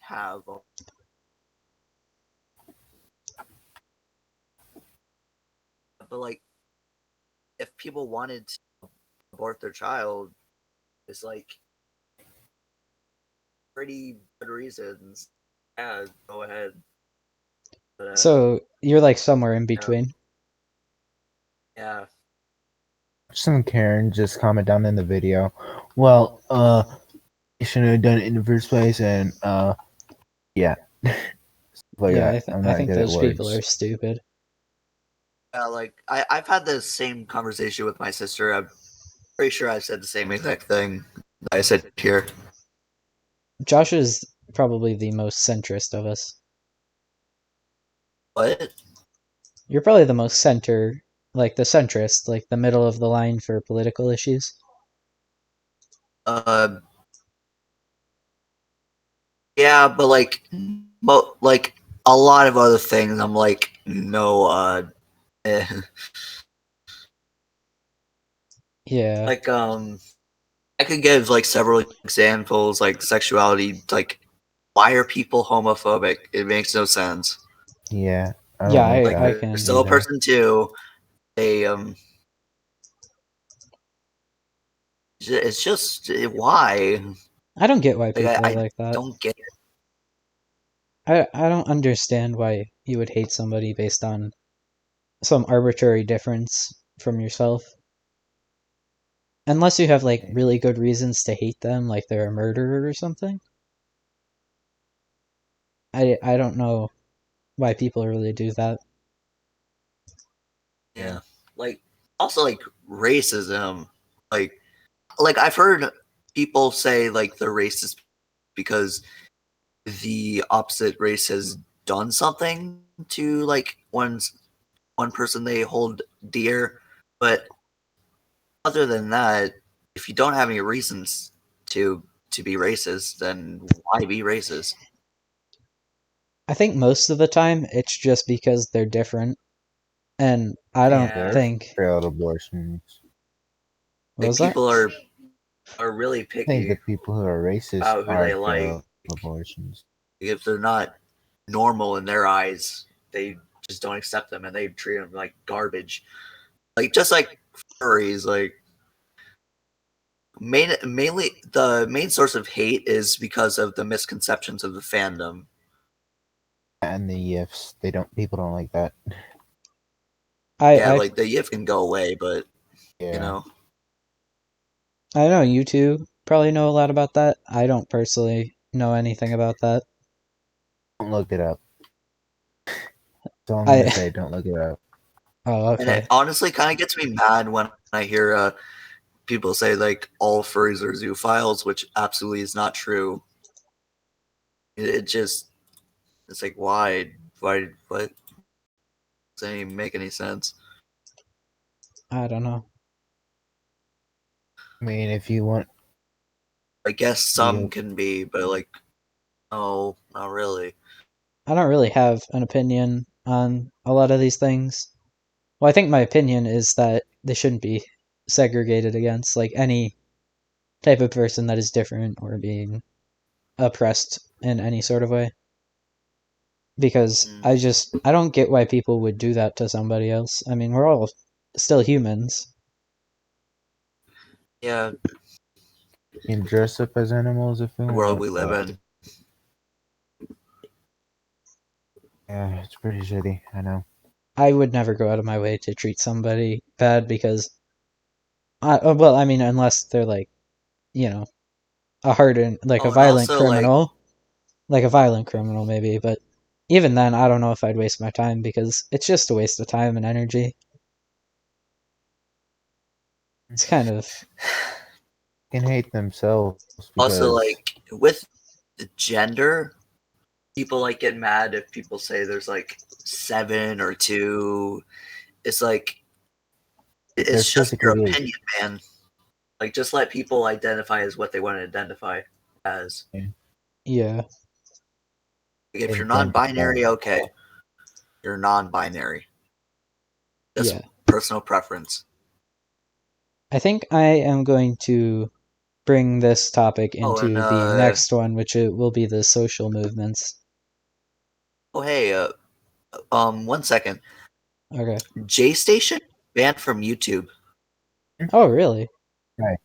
have. But like, if people wanted to abort their child, it's like pretty good reasons. Yeah, go ahead. But So you're like somewhere in yeah, between. yeah. Some Karen just comment down in the video. Well, you shouldn't have done it in the first place, and yeah, like Yeah, that. I'm I not think good at those people are words. stupid. Like I've had the same conversation with my sister. I'm pretty sure I've said the same exact thing that I said here. Josh is probably the most centrist of us. What? You're probably the most center, like the centrist, like the middle of the line for political issues. Uh, yeah, but like, like a lot of other things, I'm like, no, eh. Yeah. Like, I could give like several examples, like sexuality, like why are people homophobic? It makes no sense. Yeah, I Yeah, don't like Like I that there's can. still a either. person too. They it's just why. I don't get why Like people are I like that. don't get it. I don't understand why you would hate somebody based on some arbitrary difference from yourself. Unless you have like really good reasons to hate them, like they're a murderer or something. I don't know why people really do that. Yeah. Like also like racism. Like I've heard people say like they're racist because the opposite race has done something to like one person they hold dear, but other than that, if you don't have any reasons to be racist, then why be racist? I think most of the time it's just because they're different, and I don't Yeah, think. Failed abortions. What like was that? people are really I think the picky people who are racist about who are they like. failed abortions. If they're not normal in their eyes, they just don't accept them and they treat them like garbage. Like just like furries, like mainly the main source of hate is because of the misconceptions of the fandom. And the yiffs, they don't. People don't like that. Yeah, I like the yiff can go away, but you Yeah, know, I know you two probably know a lot about that. I don't personally know anything about that. don't look it up. That's all I'm gonna I say. Don't look it up. oh and it okay. honestly kind of gets me mad when I hear people say like all furries are zoophiles, which absolutely is not true. It just it's like why what doesn't even make any sense. I don't know. I mean, if you want, I guess some you can be, but like no, not really. I don't really have an opinion on a lot of these things. Well, I think my opinion is that they shouldn't be segregated against like any type of person that is different or being oppressed in any sort of way. Because Mm, I don't get why people would do that to somebody else. I mean, we're all still humans. yeah, can dress up as animals if you the world want, we live but in. yeah, it's pretty shitty. I know. I would never go out of my way to treat somebody bad because well, I mean, unless they're like, you know, a hardened, like a Oh, and violent also like criminal, like a violent criminal maybe, but even then, I don't know if I'd waste my time because it's just a waste of time and energy. It's kind of, Can hate themselves also because like with the gender, people like get mad if people say there's like seven or two. It's like they're it's just your physically opinion, man. Like just let people identify as what they want to identify as. yeah, Like, if you're identified. non-binary, okay, you're non-binary. Just yeah. personal preference. I think I am going to bring this topic Oh, into and the next one, which will be the social movements. oh hey, 1 second. Okay. J Station banned from YouTube. Oh, really? Right.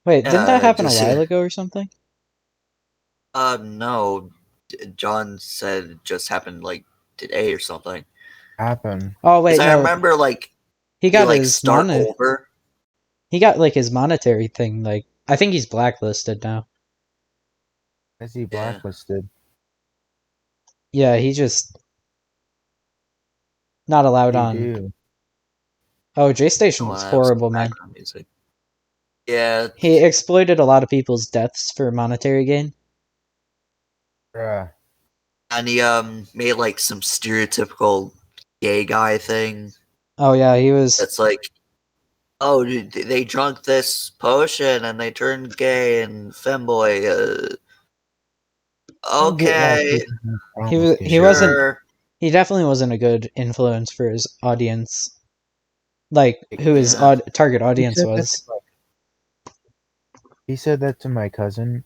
Wait, didn't that happen a Just while ago or something? no. John said it just happened like today or something. Happen. Oh, wait, I no. remember like He he got like his start over. He got like his monetary thing. Like, I think he's blacklisted now. Is he Yeah. blacklisted? Yeah, he just not allowed What do you on. do? Oh, J Station I was wanna have some horrible, man. background music. Yeah. He exploited a lot of people's deaths for monetary gain. Bruh. And he made like some stereotypical gay guy thing. Oh yeah, he was. That's like, oh, dude, they drunk this potion and they turned gay and femboy. I don't get why Okay, people have problems He was. with He gay. wasn't. sure. He definitely wasn't a good influence for his audience. Like who his Yeah. target He audience said that was. to He said that to my cousin.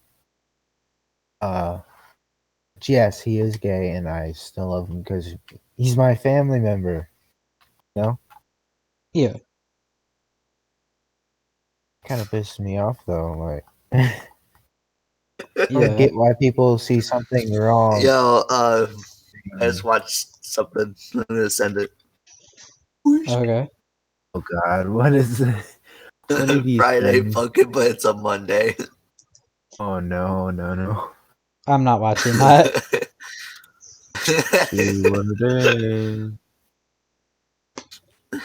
Yes, he is gay, and I still love him because he's my family member. No, Yeah. kind of pissed me off though. Like, I don't Yeah. get why people see something wrong. Yo, I just watched something. I'm gonna send it. Okay. Oh God, what is this? What are these Friday things? fucking, but it's a Monday. Oh no, no, no! I'm not watching that. See what it is.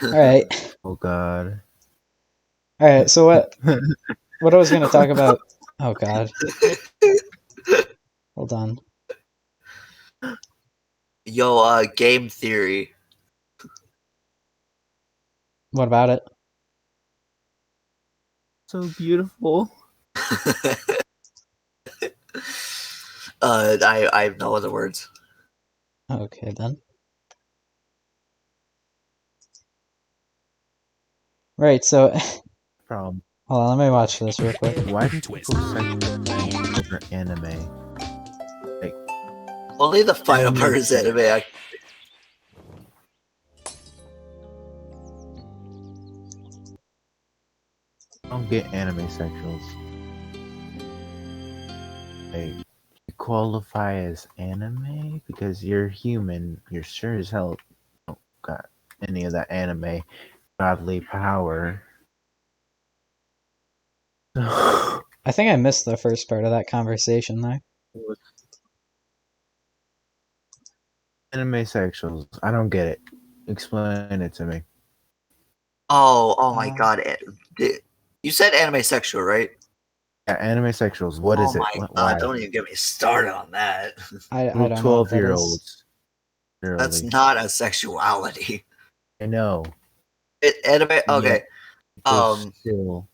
All right. Oh God. All right. So what I was gonna talk about? Oh God. Hold on. Yo, game theory. What about it? So beautiful. I have no other words. Okay then. Right. So Problem. hold on. Let me watch this real quick. Why do people sex over anime? Like, Only the final Anime part is sex. anime. I don't get anime sexuals. Like, you qualify as anime because you're human. You're sure as hell don't got any of that anime godly power. I think I missed the first part of that conversation there. Anime sexuals. I don't get it. Explain it to me. oh my god. You said anime sexual, right? Yeah, anime sexuals. What is Oh it? my What, god, why? don't even get me started on that. I don't know what that is. 12-year-olds. That's Literally. not a sexuality. I know. Anime, okay. Just still.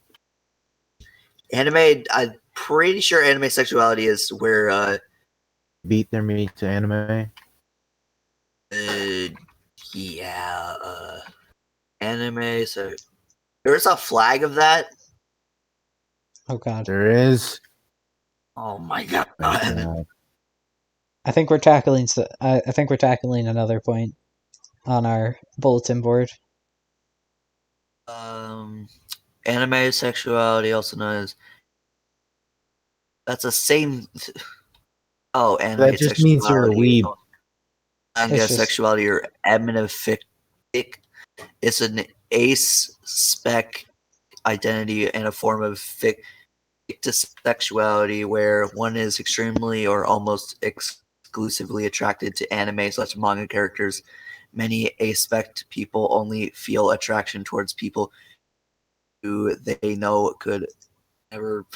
Anime, I'm pretty sure anime sexuality is where Beat their meat to anime. yeah, anime. So there's a flag of that. Oh God. There is. Oh my god. My God. I think we're tackling. I think we're tackling another point on our bulletin board. Anime sexuality, also known as that's the same. Oh, anime That just means you're a sexuality. weeb. Manga It's just- sexuality or amniotic. It's an ace-spec identity and a form of fictisexuality where one is extremely or almost exclusively attracted to anime such manga characters. Many aspect people only feel attraction towards people who they know could never.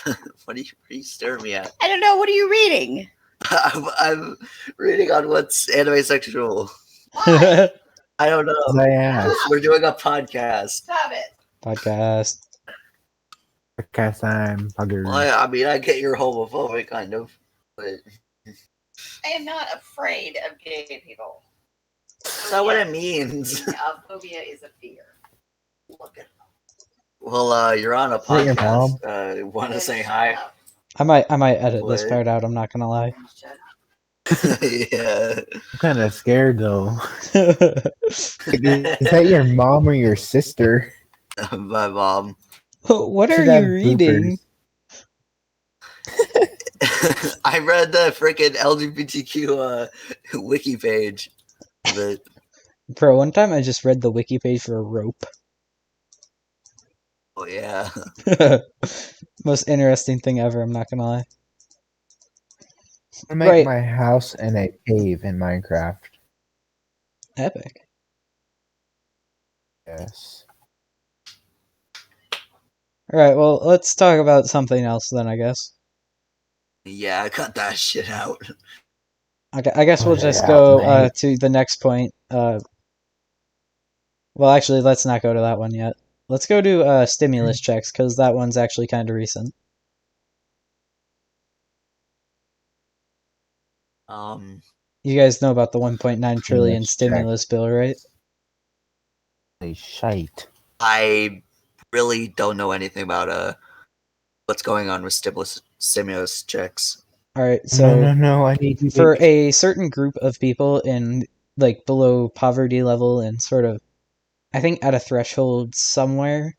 What are you staring me at? I don't know. What are you reading? I'm reading on what's anime sexual. Why? I don't know. I asked. We're doing a podcast. Stop it. Podcast. Podcast time. Puggers. Well, I mean, I get you're homophobic, kind of, but I am not afraid of gay people. that's not what it means. A phobia is a fear. Look at Well, you're on a Is that your mom? podcast. Want to say hi? I might edit this What? part out. I'm not gonna lie. Yeah. I'm kind of scared though. Is that your mom or your sister? My mom. What are Should you have reading? bloopers. I read the freaking LGBTQ wiki page of it. Bro, one time I just read the wiki page for a rope. Oh yeah. Most interesting thing ever, I'm not gonna lie. I make Right. my house in a cave in Minecraft. Epic. Yes. Alright, well, let's talk about something else then, I guess. Yeah, cut that shit out. Okay, I guess we'll just Yeah, go mate. to the next point. Well, actually, let's not go to that one yet. Let's go to stimulus checks, because that one's actually kind of recent. You guys know about the 1.9 trillion stimulus bill, right? Holy shite. I really don't know anything about what's going on with stimulus checks. Alright, so No, I need to for get... a certain group of people in, like, below poverty level and sort of, I think at a threshold somewhere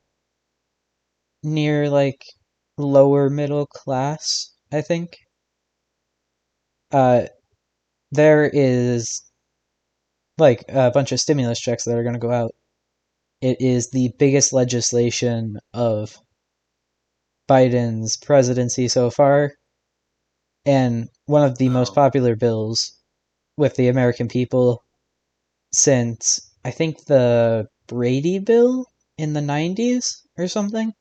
near, like, lower middle class, I think. There is, like, a bunch of stimulus checks that are going to go out. It is the biggest legislation of Biden's presidency so far, and one of the most popular bills with the American people since, I think, the Brady bill in the 90s or something.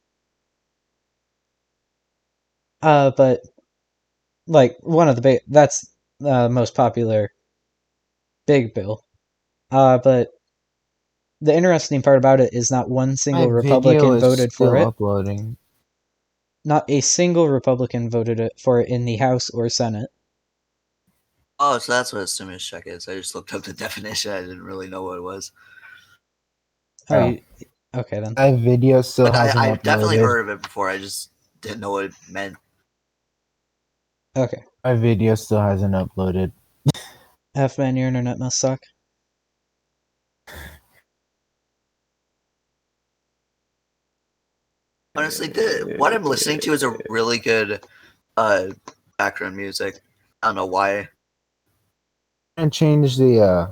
But, like, one of the big, that's the most popular big bill. But the interesting part about it is not one single My video Republican is voted for still it. uploading. Not a single Republican voted for it in the House or Senate. Oh, so that's what a stimulus check is. I just looked up the definition. I didn't really know what it was. Oh, okay then. My video still But hasn't I've definitely uploaded. heard of it before. I just didn't know what it meant. Okay. My video still hasn't uploaded. F-man, your internet must suck. Honestly, what I'm listening to is a really good background music. I don't know why. And change the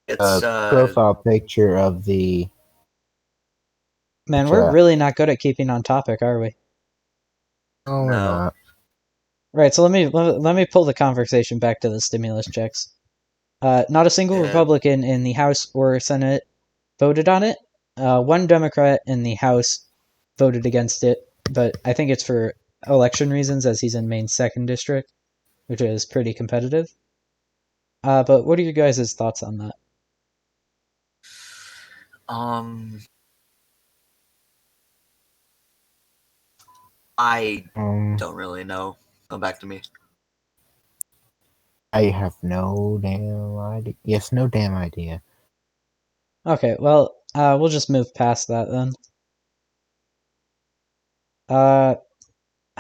It's profile picture of the... Man, we're chat. really not good at keeping on topic, are we? No, we're No. not. Right, so let me pull the conversation back to the stimulus checks. Not a single Republican in the House or Senate voted on it. One Democrat in the House voted against it, but I think it's for election reasons, as he's in Maine's 2nd district, which is pretty competitive. But what are your guys' thoughts on that? I don't really know. Come back to me. I have no damn idea. Yes, no damn idea. Okay, well, we'll just move past that then. How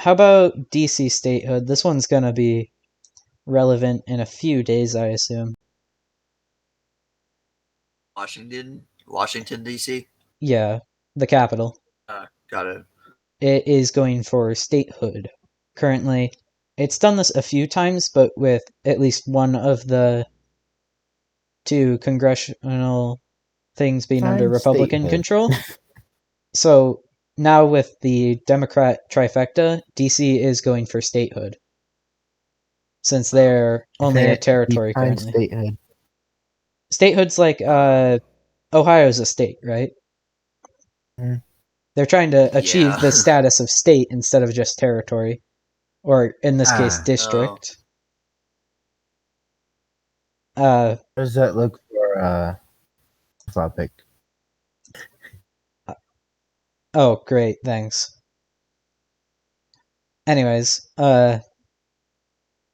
about DC statehood? This one's gonna be relevant in a few days, I assume. Washington D.C. Yeah, the capital. Got it. It is going for statehood. Currently, it's done this a few times, but with at least one of the two congressional things being under Republican Statehood. control. So now with the Democrat trifecta, DC is going for statehood. Since they're only a territory currently. Statehood. Statehood's like, Ohio's a state, right? Mm. They're trying to achieve the status of state instead of just territory. Or, in this case, district. How does that look for topic? Oh, great, thanks. Anyways, yeah,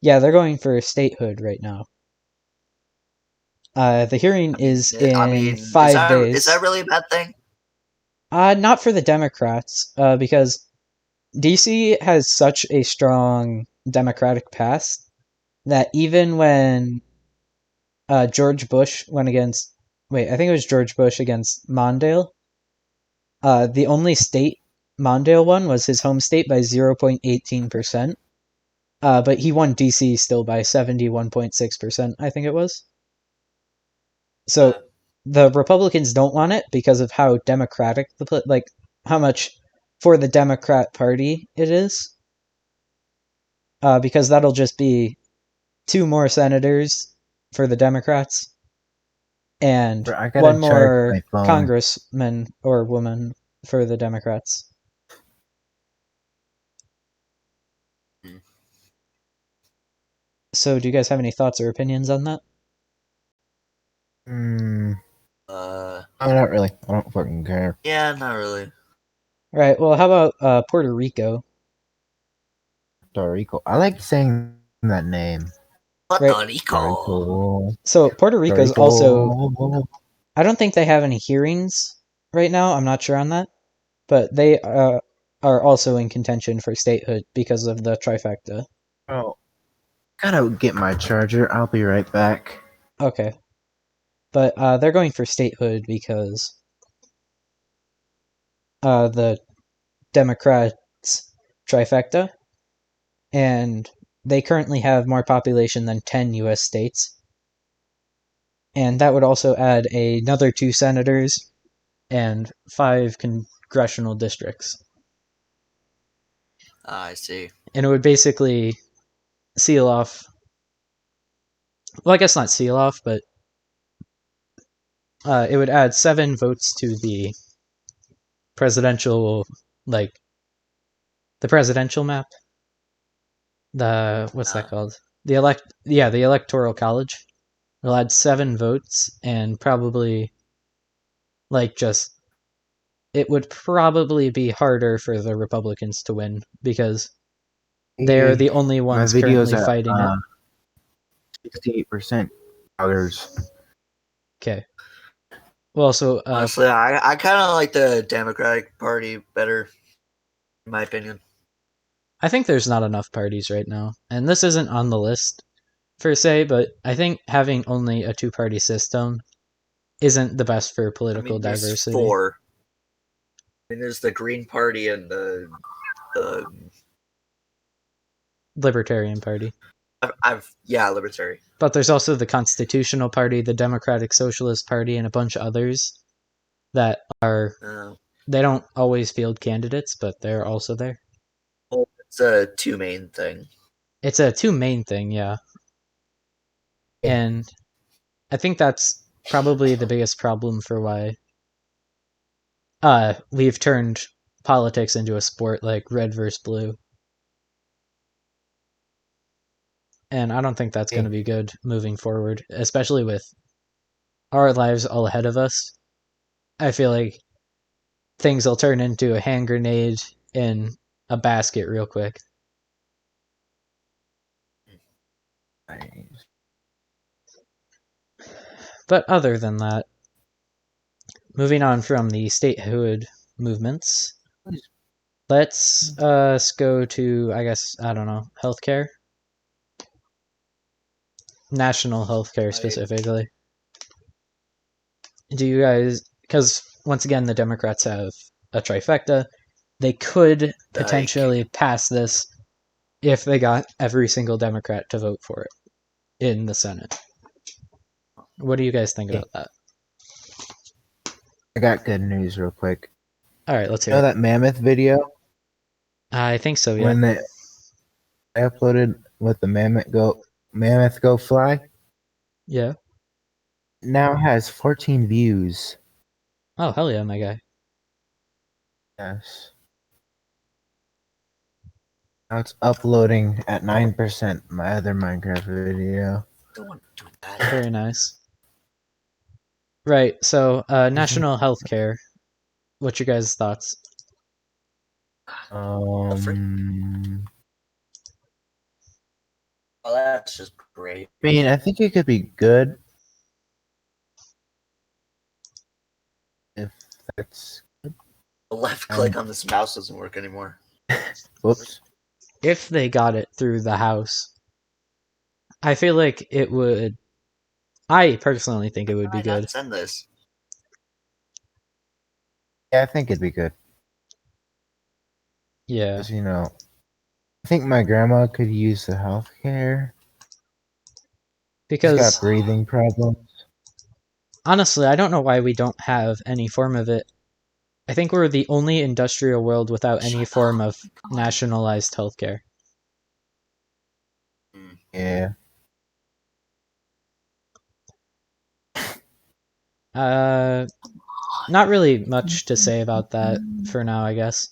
they're going for statehood right now. The hearing is in 5 days. Is that really a bad thing? Not for the Democrats, because DC has such a strong Democratic past that even when George Bush went against, I think it was George Bush against Mondale, the only state Mondale won was his home state by 0.18%, but he won DC still by 71.6%, I think it was. So the Republicans don't want it because of how democratic how much for the Democrat Party it is. Because that'll just be 2 more senators for the Democrats and Bro, I gotta 1 charge more my phone. congressman or woman for the Democrats. So do you guys have any thoughts or opinions on that? Uh, Oh, not really. I don't fucking care. yeah, not really. Right, well, how about Puerto Rico? Puerto Rico. I like saying that name. Puerto Puerto Rico. Rico. So Puerto Puerto Rico's Rico. also, I don't think they have any hearings right now, I'm not sure on that, but they are also in contention for statehood because of the trifecta. Oh, gotta get my charger. I'll be right back. Okay. But they're going for statehood because the Democrats trifecta, and they currently have more population than 10 US states. And that would also add another 2 senators and 5 congressional districts. I see. And it would basically seal off, well, I guess not seal off, but it would add 7 votes to the presidential, the presidential map. What's that called? The electoral college. It'll add 7 votes and probably it would probably be harder for the Republicans to win because they're the only My ones video's currently at fighting it. 68% others. Okay. Well, so Honestly, I kind of like the Democratic Party better, in my opinion. I think there's not enough parties right now, and this isn't on the list per se, but I think having only a 2-party system isn't the best for political There's diversity. 4. There's the Green Party and the Libertarian Party. Libertarian. But there's also the Constitutional Party, the Democratic Socialist Party, and a bunch of others that are they don't always field candidates, but they're also there. Well, it's a 2 main thing. It's a 2 main thing, yeah. And I think that's probably the biggest problem for why we've turned politics into a sport like red versus blue. And I don't think that's going to be good moving forward, especially with our lives all ahead of us. I feel like things will turn into a hand grenade in a basket real quick. But other than that, moving on from the statehood movements, let's go to, I guess, I don't know, healthcare? National healthcare specifically. Do you guys, because once again, the Democrats have a trifecta, they could potentially pass this if they got every single Democrat to vote for it in the Senate. What do you guys think about that? I got good news real quick. All right, let's hear You know it. that mammoth video? I think so, yeah. When I uploaded with the mammoth go fly? Yeah. Now has 14 views. Oh, hell yeah, my guy. Yes. Now it's uploading at 9%, my other Minecraft video. Don't want to do that. Very nice. Right, so national healthcare. What's your guys' thoughts? Oh, that's just great. I mean, I think it could be good. If that's good. The left click on this mouse doesn't work anymore. Whoops. If they got it through the House, I feel like it would. I personally think it would be Why not good. send this? Yeah, I think it'd be good. Yeah, 'Cause, I think my grandma could use the health care. She's got because breathing problems. honestly, I don't know why we don't have any form of it. I think we're the only industrial world without any form of nationalized healthcare. Yeah. Not really much to say about that for now, I guess.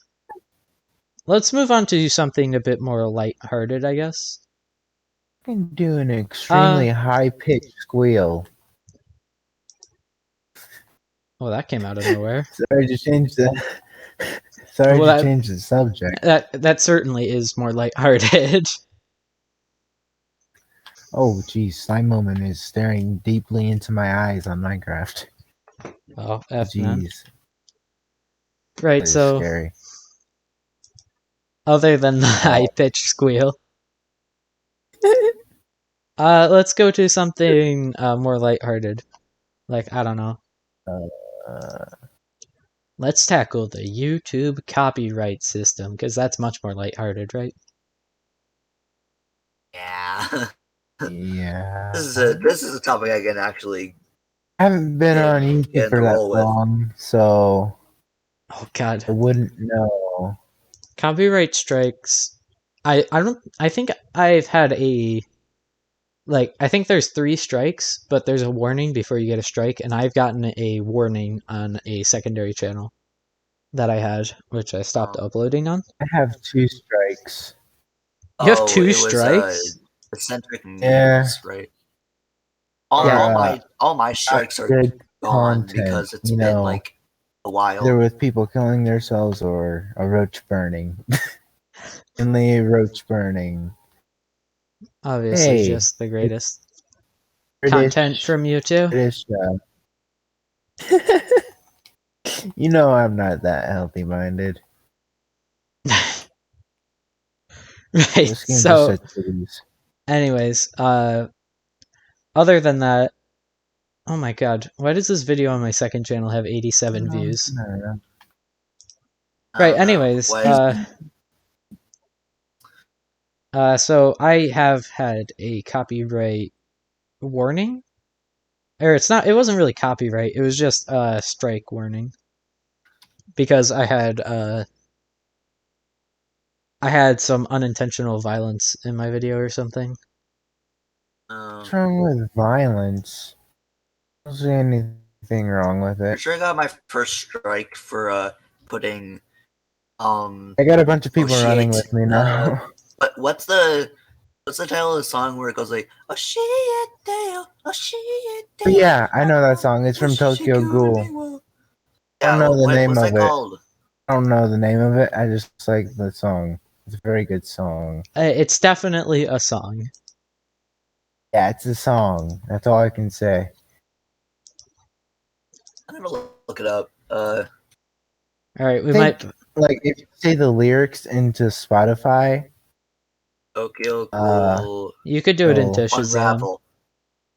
Let's move on to something a bit more lighthearted, I guess. I can do an extremely high-pitched squeal. Well, that came out of nowhere. Sorry to change the. Sorry Well, to change the subject. That certainly is more lighthearted. Oh, geez, Slime Moment is staring deeply into my eyes on Minecraft. Oh, F man. Jeez, Right, it's so scary. other than the high-pitched squeal, let's go to something more lighthearted. Like, I don't know. Let's tackle the YouTube copyright system, because that's much more lighthearted, right? Yeah. Yeah. This is a topic I can actually. I haven't been Yeah, on YouTube yeah, for that roll with. long, so Oh god. I wouldn't know. Copyright strikes. I think I've had I think there's 3 strikes, but there's a warning before you get a strike, and I've gotten a warning on a secondary channel that I had, which I stopped uploading on. I have 2 strikes. You have 2 it was strikes? eccentric memes, Yeah. right? Yeah. All my strikes are Good gone content, because it's been like a while. Either with people killing themselves or a roach burning. Mainly roach burning. Obviously, Hey, just the greatest British, content from you too. British. I'm not that healthy minded. Right. This game So, just said titties. anyways, other than that, oh my god, why does this video on my second channel have 87 views? I don't know. Right. I don't know. Anyways, Why so I have had a copyright warning, or it wasn't really copyright. It was just a strike warning because I had some unintentional violence in my video or something. What's wrong with violence? I don't see anything wrong with I'm it. sure I got my first strike for putting I got a bunch of people running with me now. But what's the title of the song where it goes like oh shit Dale, oh shit Dale. Yeah, I know that song. It's from Tokyo Ghoul. I don't know the name of it. Called? I don't know the name of it. I just like the song. It's a very good song. It's definitely a song. Yeah, it's a song. That's all I can say. I'm gonna look it up. All right, we might like if you say the lyrics into Spotify. Tokyo Ghoul. You could do it into Shazam. Unravel.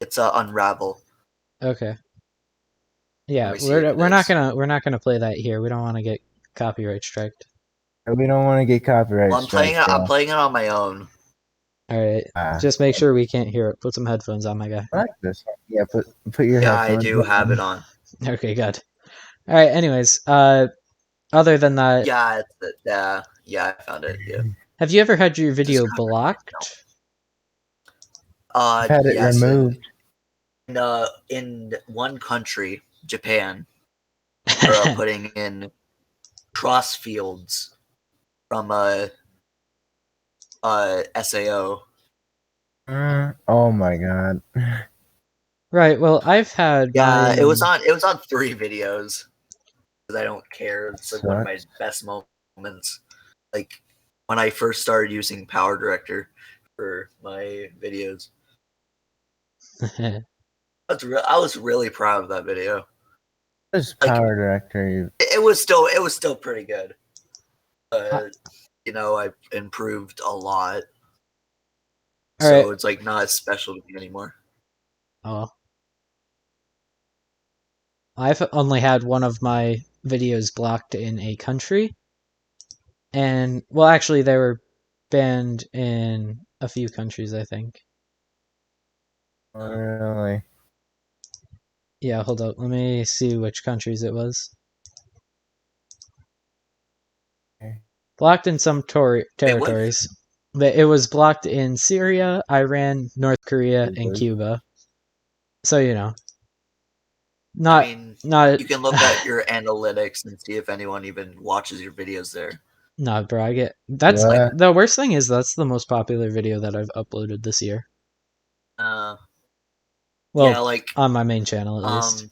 It's Unravel. Okay. Yeah, We're we're not gonna play that here. We don't want to get copyright striked. We don't want to get copyright. Well, I'm playing it on my own. All right, just make sure we can't hear it. Put some headphones on, my guy. I like this one. Yeah, put your Yeah, headphones I do on. have it on. Okay, good. All right. Anyways, other than that, yeah, I found it. Yeah. Have you ever had your video blocked? I've had it removed. In one country, Japan, they're putting in cross fields from SAO. Oh my god. Right. Well, I've had. It was on 3 videos because I don't care. It's like one of my best moments. Like when I first started using Power Director for my videos. I was really proud of that video. What is Power Director? it was still pretty good. You know, I've improved a lot, All so right. it's like not as special to me anymore. Oh. I've only had one of my videos blocked in a country. And, well, actually, they were banned in a few countries, I think. Really? Yeah, hold up. Let me see which countries it was. Okay. Blocked in some territories. It was blocked in Syria, Iran, North Korea, and Cuba. So, you know. Not, I mean, not. you can look at your analytics and see if anyone even watches your videos there. No, bro, I get that's What? the worst thing is that's the most popular video that I've uploaded this year. Well, Well, yeah, like on my main channel at least.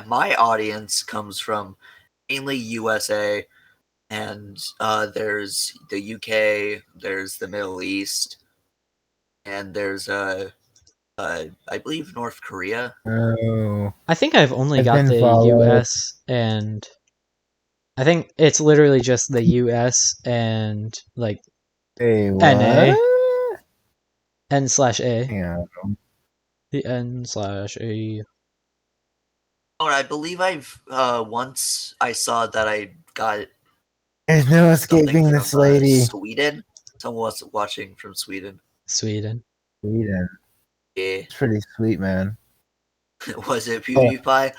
my audience comes from mainly USA, and there's the UK, there's the Middle East, and there's I believe North Korea. Oh, I think I've only I've got been the followed. US and I think it's literally just the US and like Hey, NA what? N/A. Yeah. The N/A. Oh, and I believe I've once I saw that I got There's no something escaping from this lady. Sweden. Someone was watching from Sweden. Sweden. Sweden. Yeah. It's pretty sweet, man. Was it Oh. PewDiePie?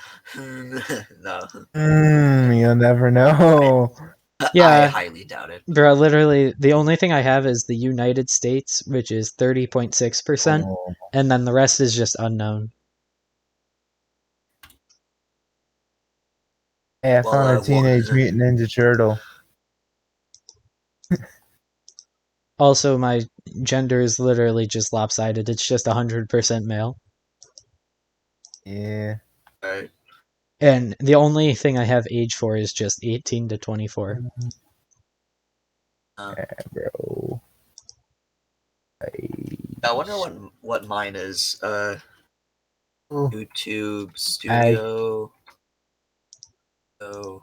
No. You'll never know. I Yeah, highly doubt it. bro, literally the only thing I have is the United States, which is 30.6%, Oh. and then the rest is just unknown. Hey, I Well, found a Teenage Mutant Ninja Turtle. Also, my gender is literally just lopsided. It's just 100% male. Yeah. Alright. And the only thing I have age for is just 18 to 24. Yeah, bro. I wonder what mine is. Oh, YouTube Studio. Oh,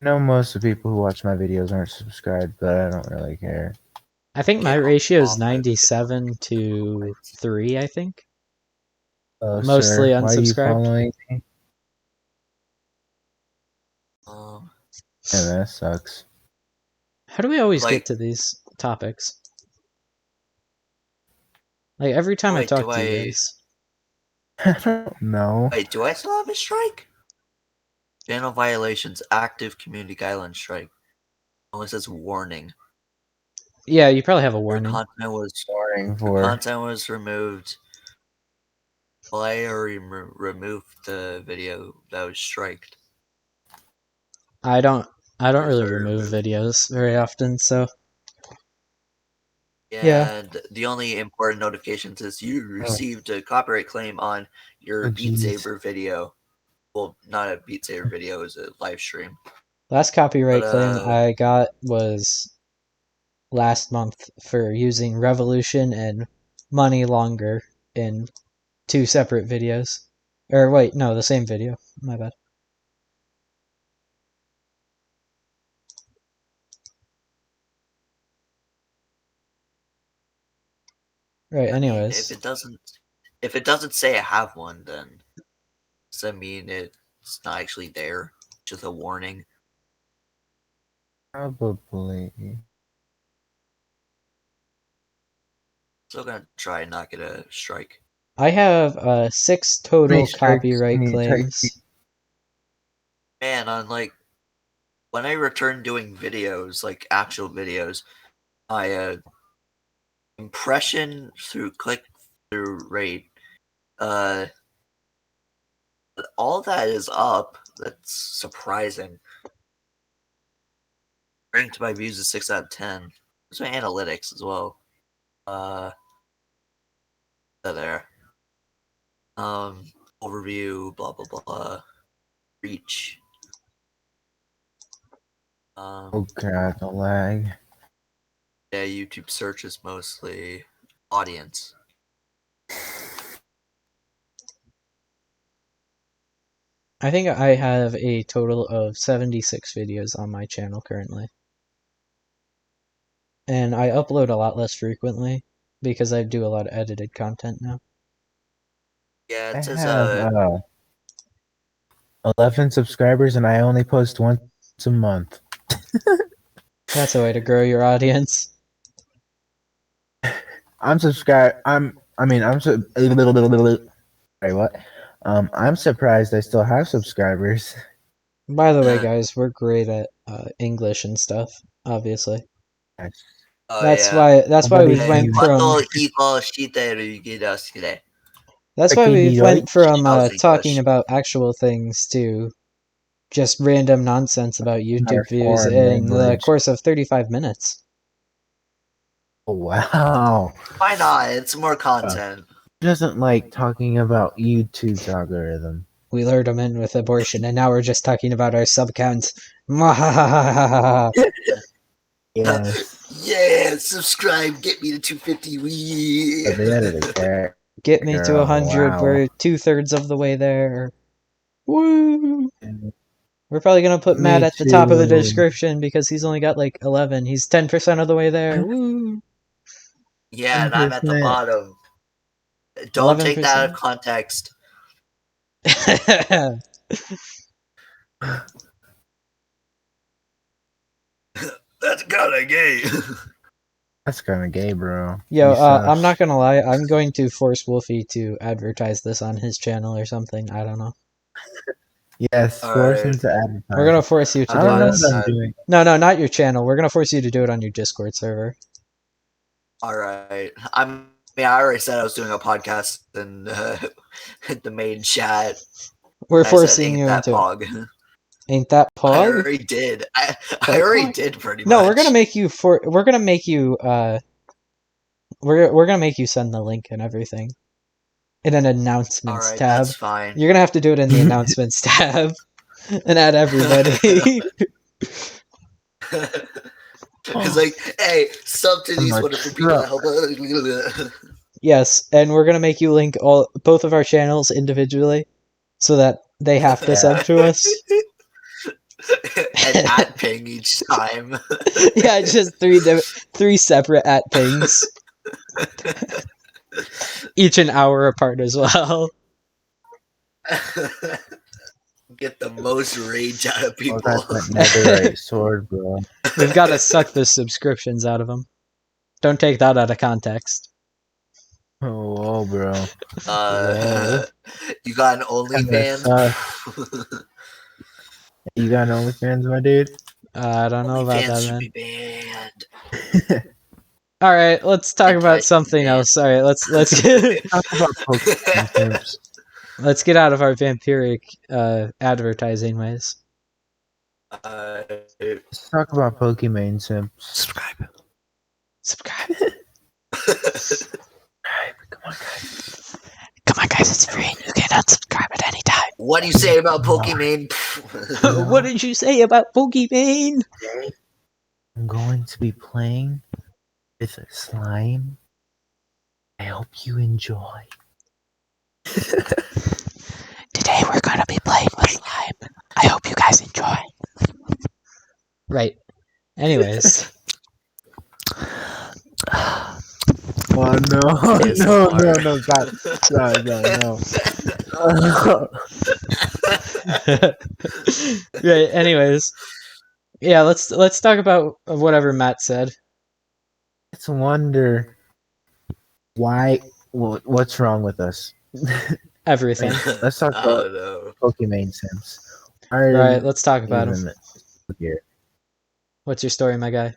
I know most of the people who watch my videos aren't subscribed, but I don't really care. I think my get ratio is off my video. 97 to 3, I think. Oh, Mostly sir, why are you unsubscribed. following me? Um, Yeah, that sucks. How do we always Like- get to these topics? Like, every time I Wait, talk do to you I- guys. I don't know. wait, do I still have a strike? Channel violations, active community guideline strike. Only says warning. Yeah, you probably have a Your warning. content was Warning for. content was removed. Play or remove the video that was striked. I don't really Sorry, remove removed. videos very often, so And the only important notifications is you received a copyright claim on your Oh, Beat jeez. Saber video. Well, not a Beat Saber video, it was a live stream. last copyright But, claim I got was last month for using Revolution and Money Longer in 2 separate videos. Or wait, no, the same video. My bad. Right, I mean, anyways. if it doesn't say I have one, then does that mean it's not actually there? Just a warning. Probably. Still gonna try and not get a strike. I have 6 total copyright claims. Man, on like when I return doing videos, like actual videos, my impression through click through rate, all that is up. That's surprising. Ranked by views is 6 out of 10. There's my analytics as well. There. Overview, blah blah blah. Reach. Oh god, the lag. Yeah, YouTube search is mostly audience. I think I have a total of 76 videos on my channel currently. And I upload a lot less frequently because I do a lot of edited content now. Yeah, I it says have 11 subscribers and I only post once a month. That's a way to grow your audience. I'm subscribed. Sorry, what? I'm surprised I still have subscribers. By the way, guys, we're great at English and stuff, obviously. Oh That's yeah. why we Nobody went can- from こといい子してる気がする。 that's why we went from Aussie talking English. about actual things to just random nonsense about Our YouTube views foreign in the language. course of 35 minutes. Oh, wow. Why not? It's more content. Who doesn't like talking about YouTube's algorithm? We lured them in with abortion, and now we're just talking about our sub counts. Yes. Yeah, subscribe, get me to 250. Wee. But the editor care. Get me to 100. Wow. We're 2/3 of the way there. Woo! We're probably gonna put Matt Me at the top of the too. description because he's only got like 11. He's 10% of the way there. Woo! Yeah, and I'm at the 10%. bottom. Don't take that out 11%. of context. That's kinda gay. That's kind of gay, bro. Yo, You sus. I'm not gonna lie. I'm going to force Wolfie to advertise this on his channel or something. I don't know. Yes, All force right. him to advertise. We're gonna force you to I do don't know this. what I'm doing. No, not your channel. We're gonna force you to do it on your Discord server. Alright. I already said I was doing a podcast in the main chat. We're I said, forcing ain't you that into it. pog. Ain't that I pog? already did. I Pog already pog? did pretty much. No, we're gonna make you we're gonna make you send the link and everything in an announcements Alright, tab. that's fine. You're gonna have to do it in the announcements tab and add everybody. It's like, hey, sub to these I'm a wonderful people that help. Yes, and we're gonna make you link both of our channels individually so that they have to sub to us. And at ping each time. Yeah, just three separate at pings, each an hour apart as well. Get the most rage out of Oh, people. that's that netherite sword, bro. We've got to suck the subscriptions out of them. Don't take that out of context. Oh, whoa, bro. You got an OnlyFans? You got an OnlyFans, my dude? I don't know about OnlyFans that, should man. be banned. All right, let's talk Hentai about should something be else. All right, let's get Talk about Pokemon simps. let's get out of our vampiric advertising ways. Let's talk about Pokemon simps. Subscribe. Subscribe. Come on, guys. Come on, guys, it's free. You can unsubscribe at any time. What do you say about Pokemon? What did you say about Pokemon? Today, I'm going to be playing with a slime. I hope you enjoy. Today we're going to be playing with slime. I hope you guys enjoy. Right. Anyways. Oh no, no, stop. No. Right, anyways. Yeah, let's talk about whatever Matt said. Let's wonder what's wrong with us. Everything. Let's talk I about don't know. Pokemon Sims. Right, let's talk about him. Here. What's your story, my guy?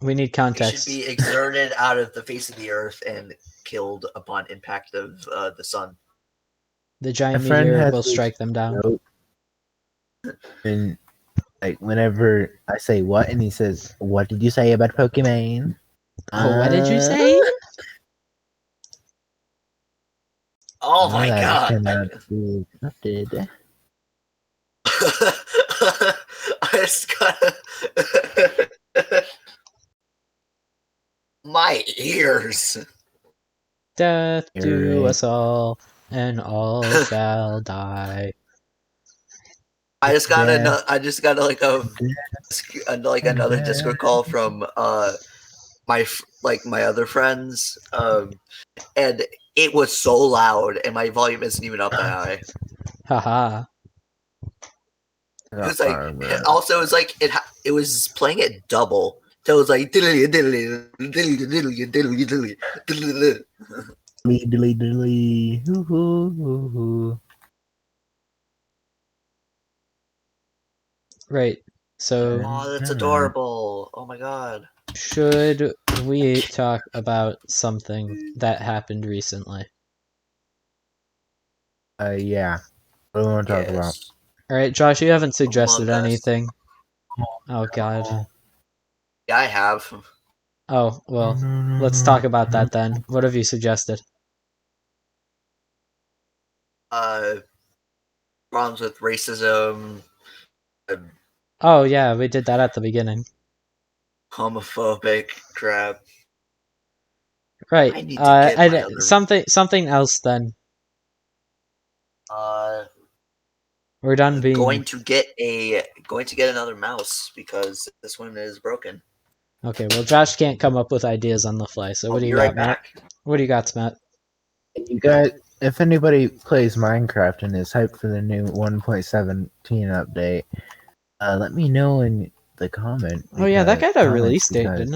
We need He should context. be exerted out of the face of the earth and killed upon impact of the sun. The giant My friend meteor has will this strike them down. joke, and like whenever I say what, and he says, "What did you say about Pokemon?" Oh, what did you say? Oh my that god! cannot be accepted. I just gotta. My ears. Death to Right. us all, and all shall die. I just got Yeah. I just got like another Discord call from my other friends, and it was so loud, and my volume isn't even up that high. Haha. It was like also it was like it was playing it double. So it was like diddly diddly diddly diddly diddly diddly diddly. Diddly diddly. Hoo hoo hoo hoo. Right. So Oh, that's adorable. Oh my god. should we talk about something that happened recently? Yeah. What do we want to talk about? Yes. All right, Josh, you haven't suggested Among Us. anything. Oh God. Yeah, I have. Oh well, let's talk about that then. What have you suggested? Problems with racism, Oh yeah, we did that at the beginning. homophobic crap. Right. I need to get my other. Something else then. We're done being going to get another mouse because this one is broken. okay. Well, Josh can't come up with ideas on the fly. So I'll what do be you right got, Matt? back. What do you got, Matt? You guys, if anybody plays Minecraft and is hyped for the new 1.17 update, let me know in the comment. Oh yeah, that got a comments release date, because- didn't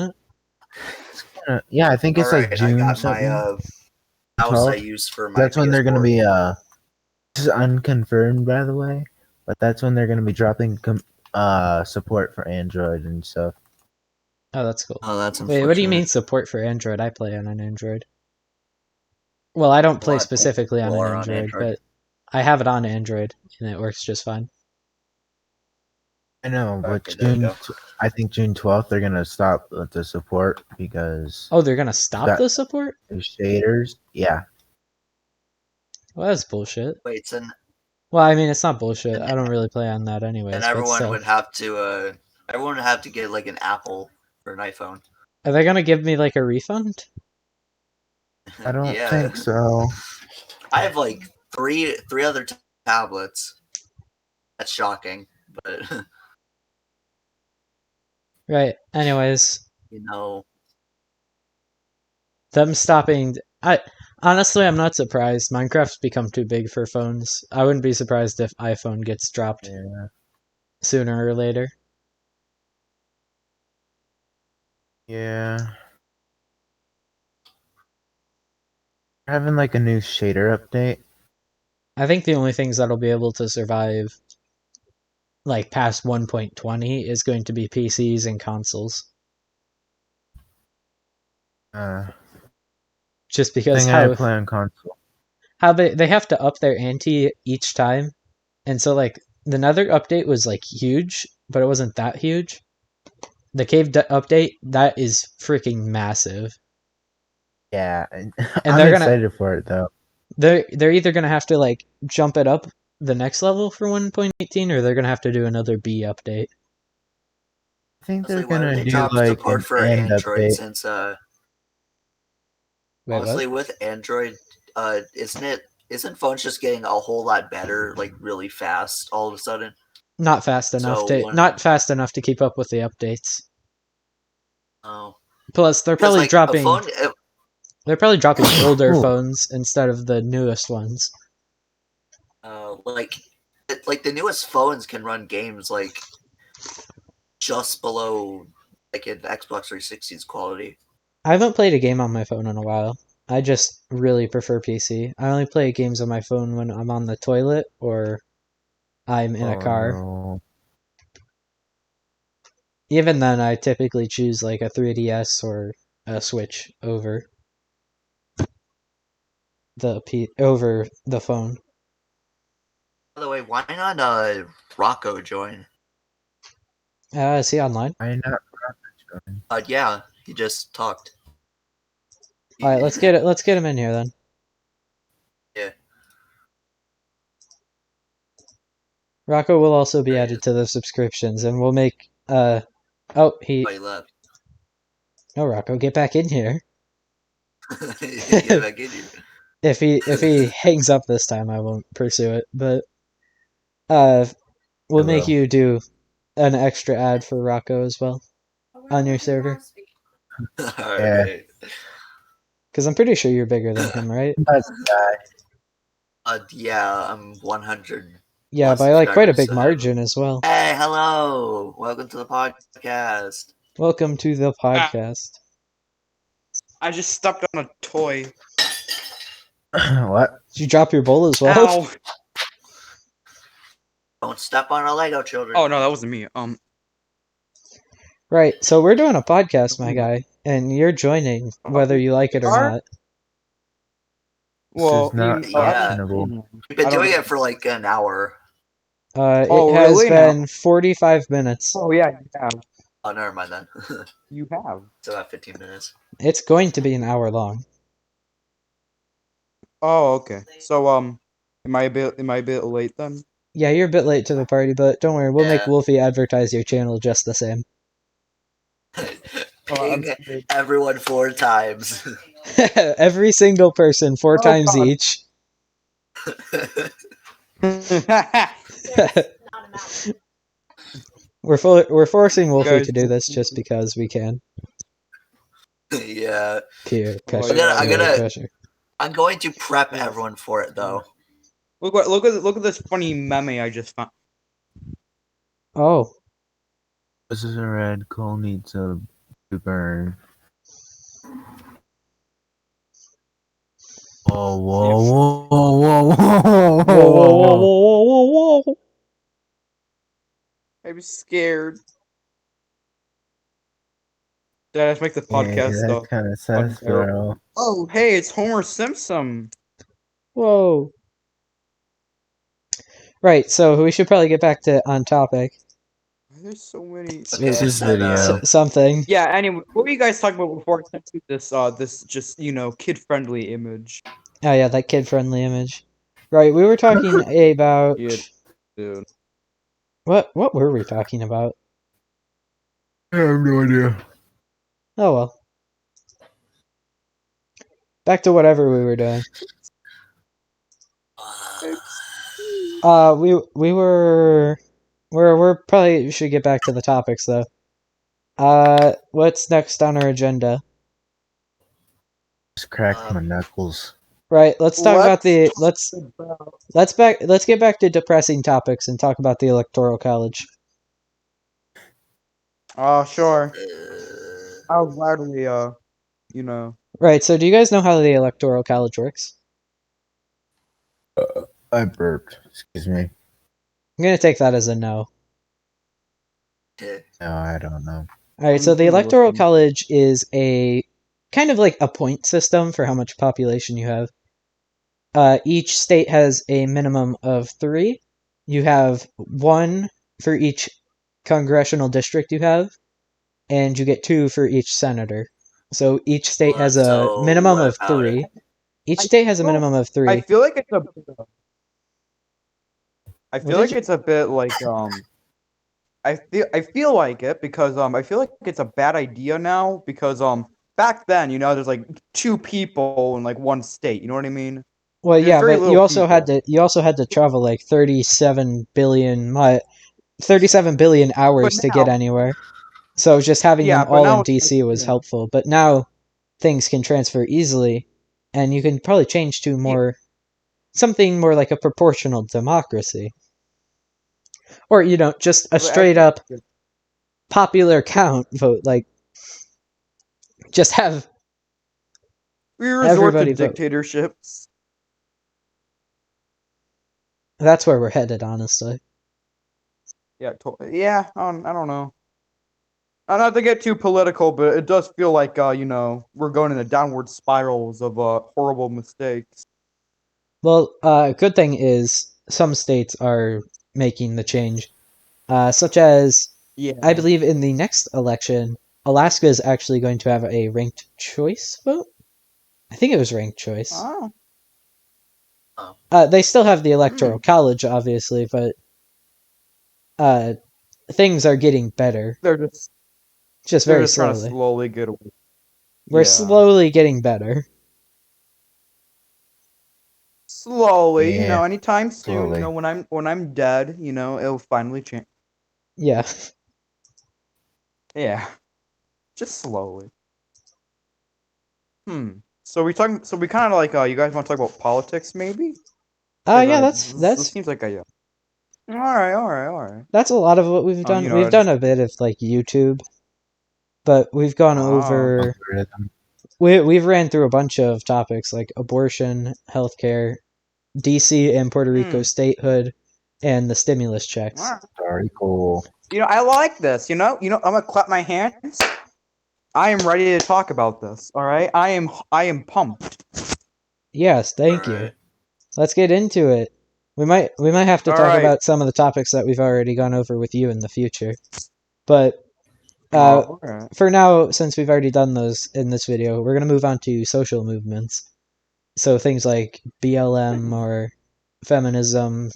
it? yeah, I think it's like June I got something. my mouse 12th. I use for my. That's when they're going to PS4. be. This is unconfirmed, by the way, but that's when they're going to be dropping support for Android and stuff. Oh, that's cool. Oh, that's Wait, what do you mean support for Android? I play on an Android. Well, I don't play specifically on an Android, but I have it on Android and it works just fine. I know, but Okay, I think June 12th they're gonna stop the support because Oh, they're gonna stop the support? Shaders, yeah. Well, that's bullshit. Wait, so Well, I mean, it's not bullshit. I don't really play on that anyways. and But everyone still. would have to get like an Apple or an iPhone. Are they gonna give me like a refund? I don't think so. I have like three other tablets. That's shocking, but Right. Anyways, you know, them stopping. Honestly, I'm not surprised. Minecraft's become too big for phones. I wouldn't be surprised if iPhone gets dropped sooner or later. Yeah. Having like a new shader update. I think the only things that'll be able to survive like past 1.20 is going to be PCs and consoles. Just because I play on console. How they have to up their ante each time. And so like the Nether update was like huge, but it wasn't that huge. The cave update, that is freaking massive. Yeah, and I'm excited for it though. They're either gonna have to like jump it up the next level for 1.18, or they're gonna have to do another B update. I think they're gonna do like an for end Android update. since Wait, honestly what? with Android, isn't phones just getting a whole lot better, like really fast all of a sudden? Not fast enough to keep up with the updates. Oh. Plus, they're probably like, dropping. They're probably dropping older Cool. phones instead of the newest ones. Like the newest phones can run games like just below like an Xbox 360's quality. I haven't played a game on my phone in a while. I just really prefer PC. I only play games on my phone when I'm on the toilet or I'm in a car. No. Even then, I typically choose like a 3DS or a Switch over the phone. By the way, why not Rocco join? Is he online? Why not join? Yeah, he just talked. All right, let's get him in here then. Yeah. Rocco will also be added to the subscriptions, and we'll make oh he left. No, Rocco, get back in here. Get back in here. If he hangs up this time, I won't pursue it. But We'll I make will. you do an extra ad for Rocco as well on your server. Alright. Because I'm pretty sure you're bigger than him, right? That's that. Yeah, I'm 100. Yeah, plus by like quite a subscribers, big so- margin as well. Hey, hello! Welcome to the podcast. Welcome to the podcast. I just stepped on a toy. What? Did you drop your bowl as well? Ow! Don't step on a Lego, children. Oh no, that wasn't me. Right, so we're doing a podcast, my guy, and you're joining whether you like it or Are? not. Well, is not Yeah. optionable. We've been I don't doing know. it for like an hour. Oh, It has really? been 45 minutes. Oh yeah, you have. Oh, never mind then. You have. Still have 15 minutes. It's going to be an hour long. Oh, okay. So am I a bit late then? Yeah, you're a bit late to the party, but don't worry, we'll make Yeah. Wolfie advertise your channel just the same. Ping everyone 4 times. Every single person, 4 Oh, times God. each. We're forcing Wolfie Guys, to do this just because we can. Yeah. Peer Oh, pressure. yeah. I peer gotta- pressure. I'm going to prep everyone for it though. look at this funny meme I just found. Oh, This is a red coal needs to burn. Whoa, whoa, whoa, whoa, whoa, whoa, whoa, whoa, whoa. I'm scared. Did I just make the Yeah, podcast that's kind of sus, bro. Oh, hey, it's Homer Simpson. Whoa. Right, so we should probably get back to on topic. There's so many. Okay, This is so, video. Something. Yeah. Anyway, what were you guys talking about before I sent you this just kid-friendly image? Oh yeah, that kid-friendly image. Right, we were talking about Yeah, dude. what were we talking about? I have no idea. Oh well. Back to whatever we were doing. We're probably should get back to the topics though. What's next on our agenda? Just cracked my knuckles. Right, let's talk about the talk let's get back to depressing topics and talk about the Electoral College. Oh, sure. uh, I'll gladly Right, so do you guys know how the Electoral College works? I burped. Excuse me. I'm gonna take that as a no. No, I don't know. Alright, so I'm the gonna Electoral listen. College is a kind of like a point system for how much population you have. Each state has a minimum of 3. You have 1 for each congressional district you have, and you get 2 for each senator. So each state has a So minimum what of about 3. Each state has a minimum of 3. I feel like it's a. I What feel like did you- it's a bit like I feel like it because I feel like it's a bad idea now because back then there's like 2 people in like 1 state. You know what I mean? Well, There's yeah, very but little you also had people. to travel like 37 billion 37 billion hours But to get now- anywhere. So just having Yeah, them but all now in it's like, DC was helpful. But now things can transfer easily, and you can probably change to something more like a proportional democracy. Or, just a straight up popular count vote, like just have We resort everybody to vote. dictatorships. That's where we're headed, honestly. Yeah, yeah. I don't know. Not to get too political, but it does feel like we're going in a downward spirals of horrible mistakes. Well, good thing is some states are making the change, such as Yeah. I believe in the next election, Alaska is actually going to have a ranked choice vote. I think it was ranked choice. Oh. They still have the Electoral College, obviously, but things are getting better. They're just Just they're very just trying to slowly. slowly get away. We're Yeah. slowly getting better. Slowly, Yeah, anytime soon, slowly. when I'm dead, it'll finally change. Yeah. Yeah, just slowly. So we kind of like you guys want to talk about politics maybe? Oh 'Cause, yeah, this seems like a yeah. All right, all right. that's a lot of what we've done. We've done a bit of like YouTube, but we've gone over. Algorithm. We've ran through a bunch of topics like abortion, healthcare, DC and Puerto Rico statehood, and the stimulus checks. All right. Very cool. I like this. I'm gonna clap my hands. I am ready to talk about this. All right, I am pumped. Yes, thank you. Alright. Let's get into it. We might have to All talk right. about some of the topics that we've already gone over with you in the future. But All right. for now, since we've already done those in this video, we're going to move on to social movements. So things like BLM or feminism,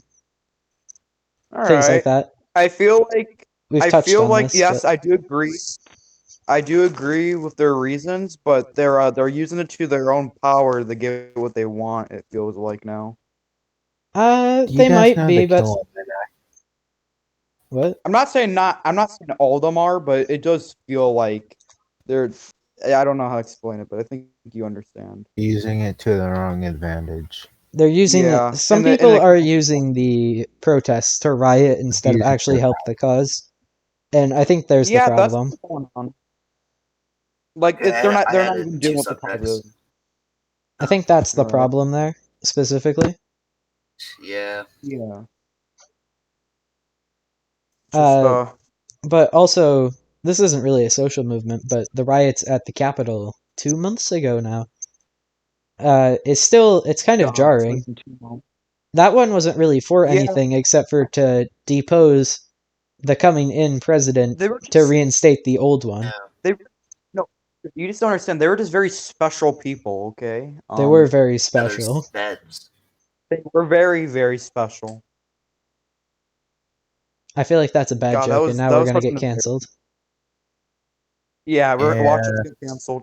All things like right. that. I feel like We've touched on this. yes, but I do agree. I do agree with their reasons, but they're using it to their own power to get what they want. It feels like now. Do you they guys might know be, the but Kill what? I'm not saying all of them are, but it does feel like they're. I don't know how to explain it, but I think you understand. using it to their wrong advantage? They're using it. Yeah, Some and the people are using the protests to riot instead of Use it actually to- help the cause, and I think there's the yeah, that's problem. what's going on. Like Okay, they're I not added even two doing what the cause subjects. is. I think that's the Alright. problem there specifically. Yeah. Yeah. Uh, But also, this isn't really a social movement, but the riots at the Capitol 2 months ago now. It's kind of jarring. That one wasn't really for Yeah. anything except for to depose the coming in president They were to just reinstate the old one. they no, you just don't understand. They were just very special people. Okay. They were very There's special. beds. They were very very special. I feel like that's a bad God, joke, and now that we're was gonna such get an canceled. Yeah, we're watch Yeah. us get canceled.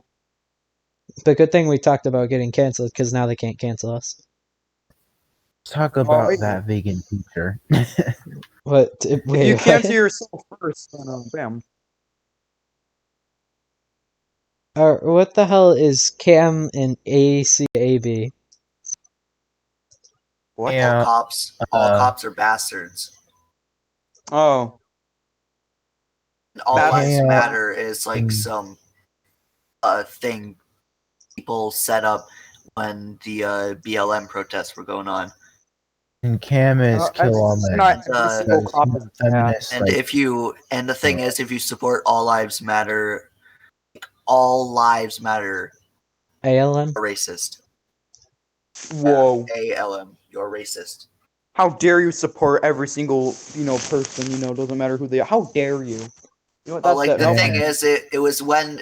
But good thing we talked about getting canceled, because now they can't cancel us. Let's talk Oh, about wait. that vegan teacher. What? If Wait, you what? cancel yourself first, then bam. What the hell is CAM and ACAB? What? Yeah. All cops are bastards. Oh. And all That's- lives Yeah. matter is like Mm. some thing people set up when the BLM protests were going on. And Cam is kill all men. Not every single Because cop he's is a feminist. And like, the thing is, if you support all lives matter, all lives matter, ALM? you're racist. Whoa. ALM, you're racist. How dare you support every single, person, doesn't matter who they are. How dare you? You know what, Well, like the no. thing is, it was when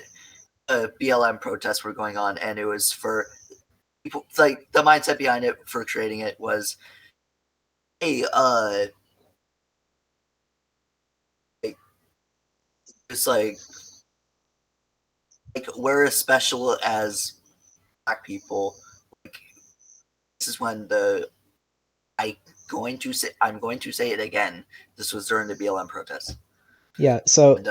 BLM protests were going on, and it was for people. Like the mindset behind it for creating it was, hey, it's like we're as special as black people. Like this is when I'm going to say it again. This was during the BLM protests. Yeah, so And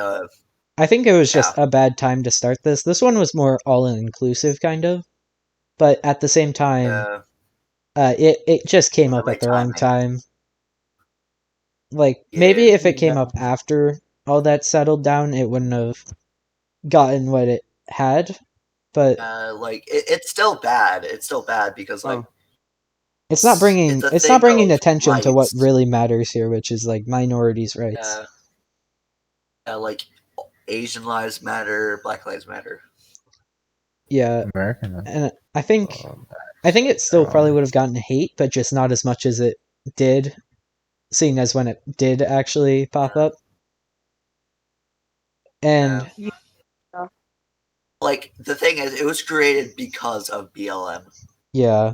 I think it was just a bad time to start this. This one was more all-inclusive, kind of. But at the same time, it just came up at the wrong time. Like, maybe if it came up after all that settled down, it wouldn't have gotten what it had. But like it's still bad. It's still bad because like it's not bringing a it's thing not bringing of attention to what rights. really matters here, which is like minorities' rights. Like Asian lives matter, Black lives matter. Yeah, American. and I think it still probably would have gotten hate, but just not as much as it did, seeing as when it did actually pop up. And like the thing is, it was created because of BLM. yeah,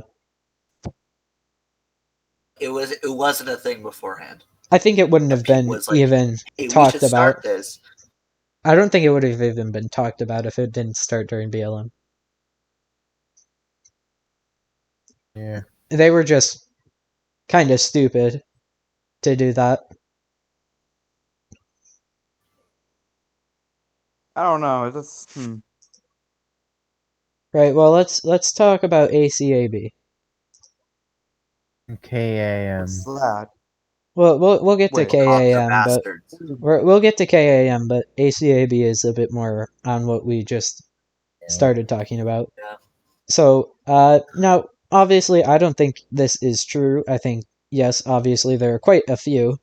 it wasn't a thing beforehand. I think it wouldn't have been Was like, even hey, talked we should about. Start this. I don't think it would have even been talked about if it didn't start during BLM. Yeah. They were just kind of stupid to do that. I don't know. It's just, Right. Well, let's talk about ACAB. KAM. What's that? Well, we'll get to Wait. Cops are KAM, but bastards. we'll get to KAM, but ACAB is a bit more on what we just started talking about. Yeah. So, now, obviously, I don't think this is true. I think, yes, obviously, there are quite a few,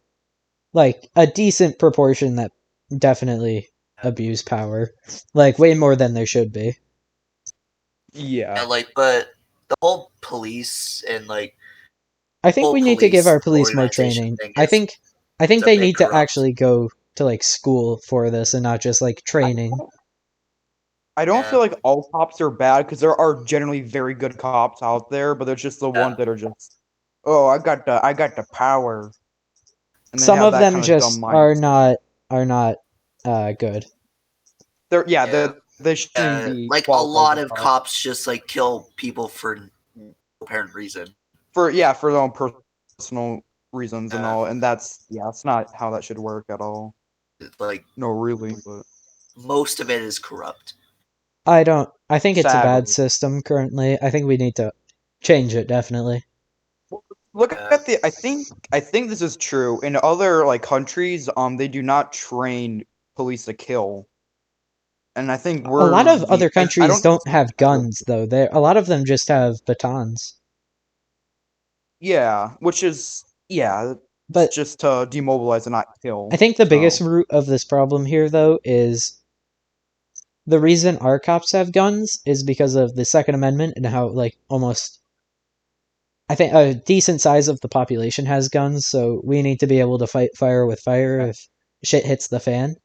like, a decent proportion that definitely abuse power. Like, way more than there should be. Yeah, Yeah. like, but the whole police and like I think whole we need to give police our police more organization training. thing I is think a they bit need to corrupt. actually go to, like, school for this and not just, like, training. I don't Yeah. feel like all cops are bad because there are generally very good cops out there, but there's just the ones that are just, oh, I got the power, and they Some have of that them kind of dumb just are mindset. not good. They're yeah, Yeah. they shouldn't be Like a qualified lot as of cops. cops just like kill people for no apparent reason. For their own personal reasons and all, and that's not how that should work at all. Like No, really, but most of it is corrupt. I think it's a bad sadly. system currently. I think we need to change it, definitely. Look at the. I think this is true in other like countries. They do not train police to kill, and I think A lot we're of other I countries don't think don't have guns, though. A lot of them just have batons. Yeah, which is it's But just to demobilize and not kill. I think the biggest So root of this problem here, though, is the reason our cops have guns is because of the Second Amendment and how, like, almost. I think a decent size of the population has guns, so we need to be able to fight fire with fire if shit hits the fan.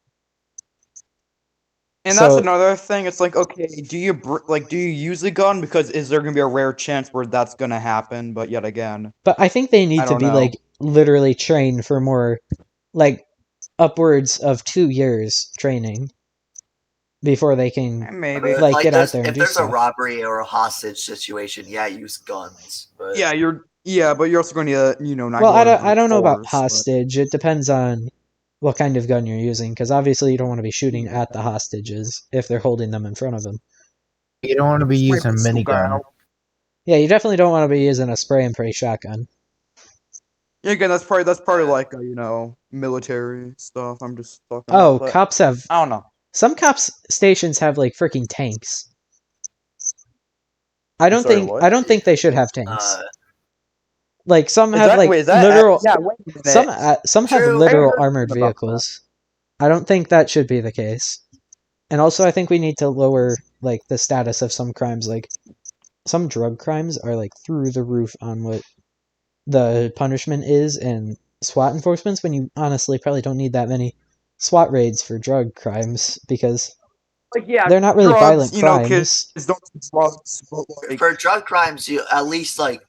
and that's So, another thing. It's like, okay, do you use a gun because is there gonna be a rare chance where that's gonna happen? But yet again, but I think they I need to don't be, know. like, literally trained for more, like, upwards of 2 years training before they can, Maybe. like, get out there's there and if do there's a stuff. robbery or a hostage situation, yeah, use guns. But But you're also going to not Well, go out of I brute don't know about force. But hostage. It depends on what kind of gun you're using, because obviously you don't want to be shooting at the hostages if they're holding them in front of them. You don't want to be Spray using a pistol guy minigun. out. Yeah, you definitely don't want to be using a spray and pray shotgun. Yeah, again, that's probably like military stuff. I'm just talking Oh, about, but cops have I don't know. some cops stations have like freaking tanks. I don't Sorry, think what? they should have tanks. uh, Like some Is have that like wait? Is that literal yeah? Wait a minute. some have True. I literal heard armored something about that. vehicles. I don't think that should be the case. And also I think we need to lower like the status of some crimes. Like some drug crimes are like through the roof on what the punishment is in SWAT enforcements when you honestly probably don't need that many SWAT raids for drug crimes because Like yeah, they're not really drugs. violent Kids crimes. don't do drugs, but like for drug crimes, you at least like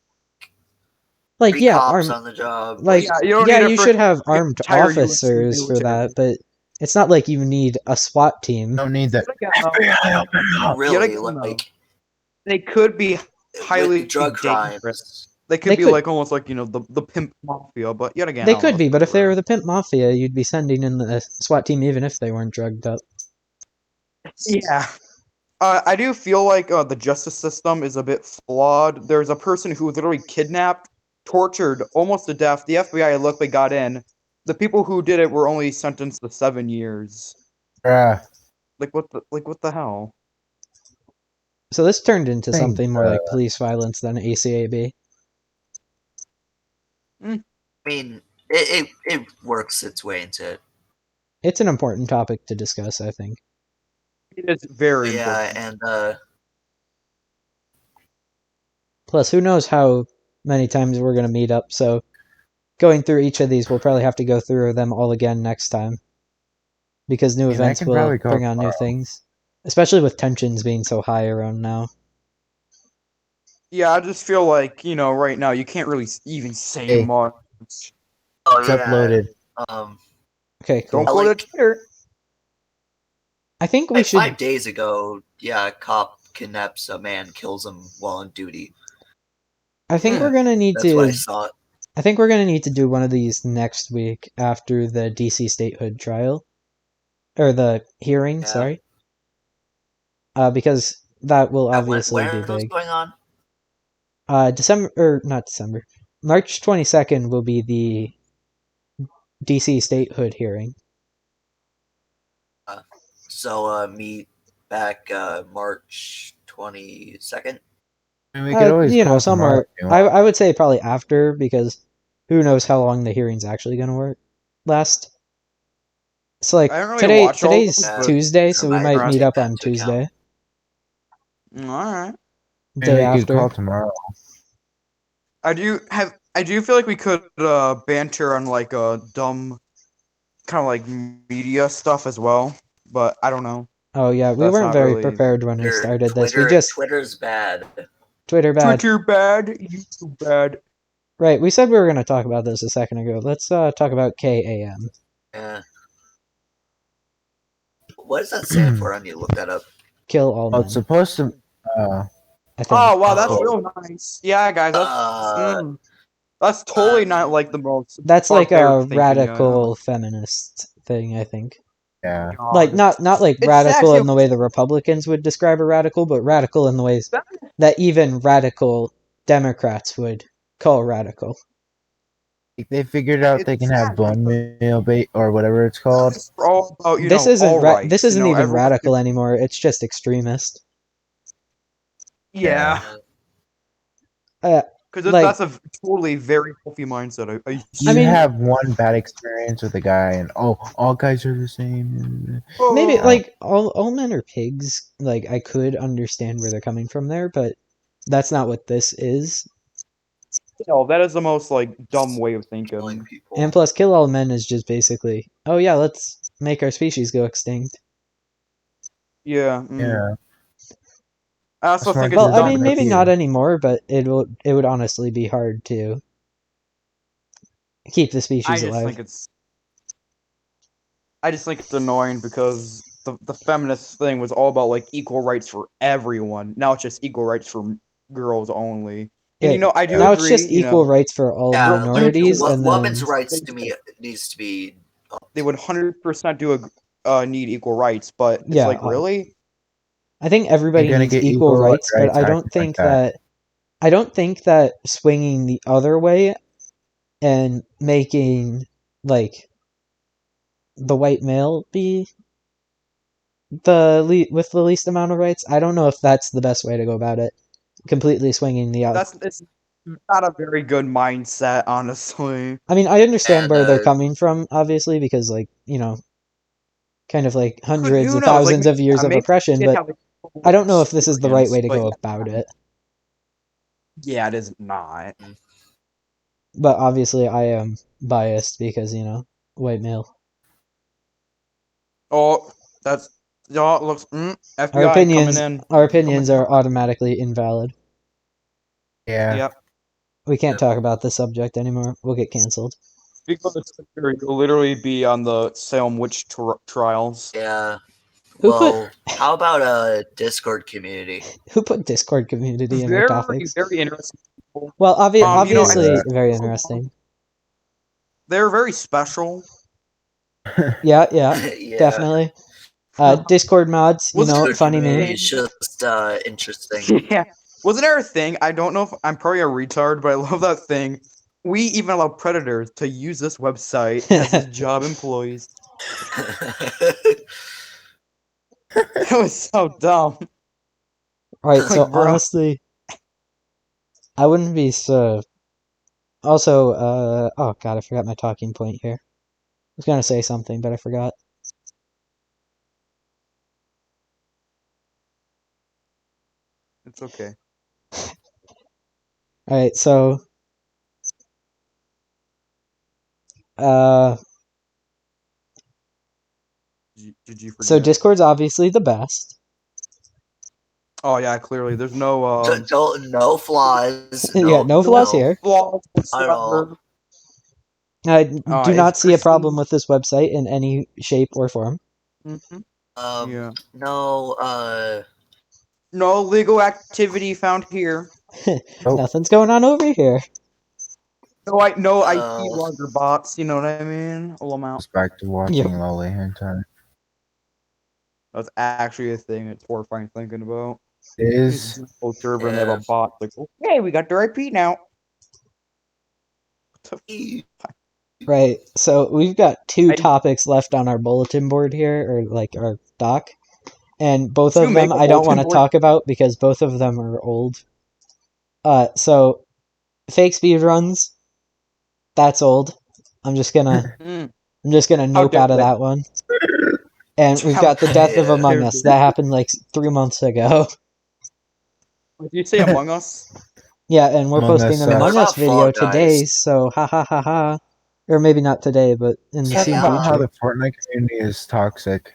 Like 3 yeah, cops on the job. like yeah, you don't yeah, need a you should have freaking armed entire U.S. officers for military. that, but it's not like you need a SWAT team. Don't need that. Yet again, FBI, open up. Really, though, like they could be highly with drug dangerous. crimes. They could They be could. like almost like the pimp mafia, but yet again, They I don't know could be, if but that's if they were rare. the pimp mafia, you'd be sending in the SWAT team even if they weren't drugged up. Yeah. I do feel like the justice system is a bit flawed. There's a person who was literally kidnapped, tortured, almost to death. The FBI luckily got in. The people who did it were only sentenced to 7 years. Bruh. Like what the hell? So this turned into Think, something more like police violence than ACAB. I mean, it works its way into it. It's an important topic to discuss, I think. It is very Yeah, important. and Plus, who knows how many times we're going to meet up, so going through each of these, we'll probably have to go through them all again next time. Because new And I events can will probably bring on new things. Especially with tensions being so high around now. Yeah, I just feel like right now you can't really even say Hey. much. oh It's yeah, uploaded. Okay, cool. Don't go to like- Twitter. I think we like should... 5 days ago, yeah, a cop kidnaps a man, kills him while on duty. I think we're gonna need That's what I to. saw. I think we're gonna need to do one of these next week after the DC statehood trial, or the hearing. Yeah. Sorry, because that will Yeah, obviously when be are those big. going on? December or not December. March 22nd will be the DC statehood hearing. So meet back March 22nd. I mean, we could always call tomorrow. Somewhere. I would say probably after, because who knows how long the hearing's actually gonna last. So like I don't really watch all today's those, but Tuesday, so we I might meet take up that on into account. Tuesday, all right. day we could after. call tomorrow. I do feel like we could banter on like dumb kind of like media stuff as well, but I don't know. Oh yeah, we That's weren't not very really prepared when we started this. We Twitter, just Twitter's bad. Twitter bad. Twitter bad, YouTube bad. Right, we said we were gonna talk about this a second ago. Let's talk about KAM. Yeah. What does that stand for? I need to look that up. Kill all Well, men. it's supposed to. I think. Oh wow, that's Oh. real nice. Yeah, guys, that's totally not like the most. That's like barbaric a thinking, radical feminist thing, I think. Yeah. Like not like It's radical actually- in the way the Republicans would describe a radical, but radical in the ways that even radical Democrats would call radical. They figured out they can have bone meal bait or whatever it's called. It's all about This isn't rights, this isn't even everyone radical should- anymore. It's just extremist. Yeah, because like- that's a totally very healthy mindset. You I mean- have one bad experience with a guy, and all guys are the same. Maybe Oh. like all men are pigs. Like I could understand where they're coming from there, but that's not what this is. No, that is the most like dumb way of Killing thinking. people. And plus, kill all men is just basically, oh yeah, let's make our species go extinct. Yeah. Yeah. I also Smart think it's Well, I dumb. mean, because- maybe not anymore, but it would honestly be hard to keep the I species just alive. think it's. I just think it's annoying because the feminist thing was all about like equal rights for everyone. Now it's just equal rights for girls only. And Yeah, I do now agree. it's just equal rights for all Yeah, minorities, and then women's rights to me needs to be. They would 100% need equal rights, but it's Yeah, like really. I think everybody You're gonna needs get equal equal rights, but rights I acting don't think like that. I don't think that swinging the other way and making like the white male be with the least amount of rights. I don't know if that's the best way to go about it. Completely swinging the other. It's not a very good mindset, honestly. I mean, I understand And, where they're coming from, obviously, because like kind of like hundreds Who of knows, like, thousands of years of maybe oppression, it but have, like, I don't know if this is the right way to but go about it. yeah, it is not. But obviously, I am biased because white male. Oh, that's it looks FBI Our opinions, coming in. our opinions are automatically invalid. Yeah. Yep. We can't talk about this subject anymore. We'll get canceled. Because you'll literally be on the Salem witch trials. Yeah. Who Well, how about a Discord community? Who put Discord community in our topics? Very interesting. Well, obviously, I- very interesting. They're very special. Yeah, Yeah. definitely. Discord mods, Discord funny community name. is just interesting. Yeah. Wasn't there a thing? I don't know if I'm probably a retard, but I love that thing. We even allow predators to use this website as his job employees. That was so dumb. Right, so Like, bro. honestly, I wouldn't be so. Also, oh god, I forgot my talking point here. I was gonna say something, but I forgot. It's okay. Alright, so. Did you forget? So Discord's obviously the best. Oh yeah, clearly. There's no No flaws. Yeah, no flaws here. flaws At all. I do it's not see a problem pristine. with this website in any shape or form. Mhm. Yeah. Yeah. No. No legal activity found here. Oh. Nothing's going on over here. No IP Uh, logger bots. You know what I mean? Oh, I'm out. Goes back to watching lolly hentai. That's actually a thing. It's horrifying thinking about. It It's is. a server and they have a Yeah. bot. Like, okay, we got their IP now. Right. So we've got two I- topics left on our bulletin board here, or like our doc, and both Should you of them make a I don't want bulletin to board? talk about because both of them are old. So fake speed runs. That's old. I'm just gonna Mm, How nope dare out of they? that one. And we've How got the death of Yeah. Among dare Us. they? That happened like 3 months ago. Did you say Among Us? Yeah, and we're Among posting Us an Among What Us about Fall video today, Guys? so ha ha ha ha. Or maybe not today, but in the Talk soon about how future. the Fortnite community is toxic.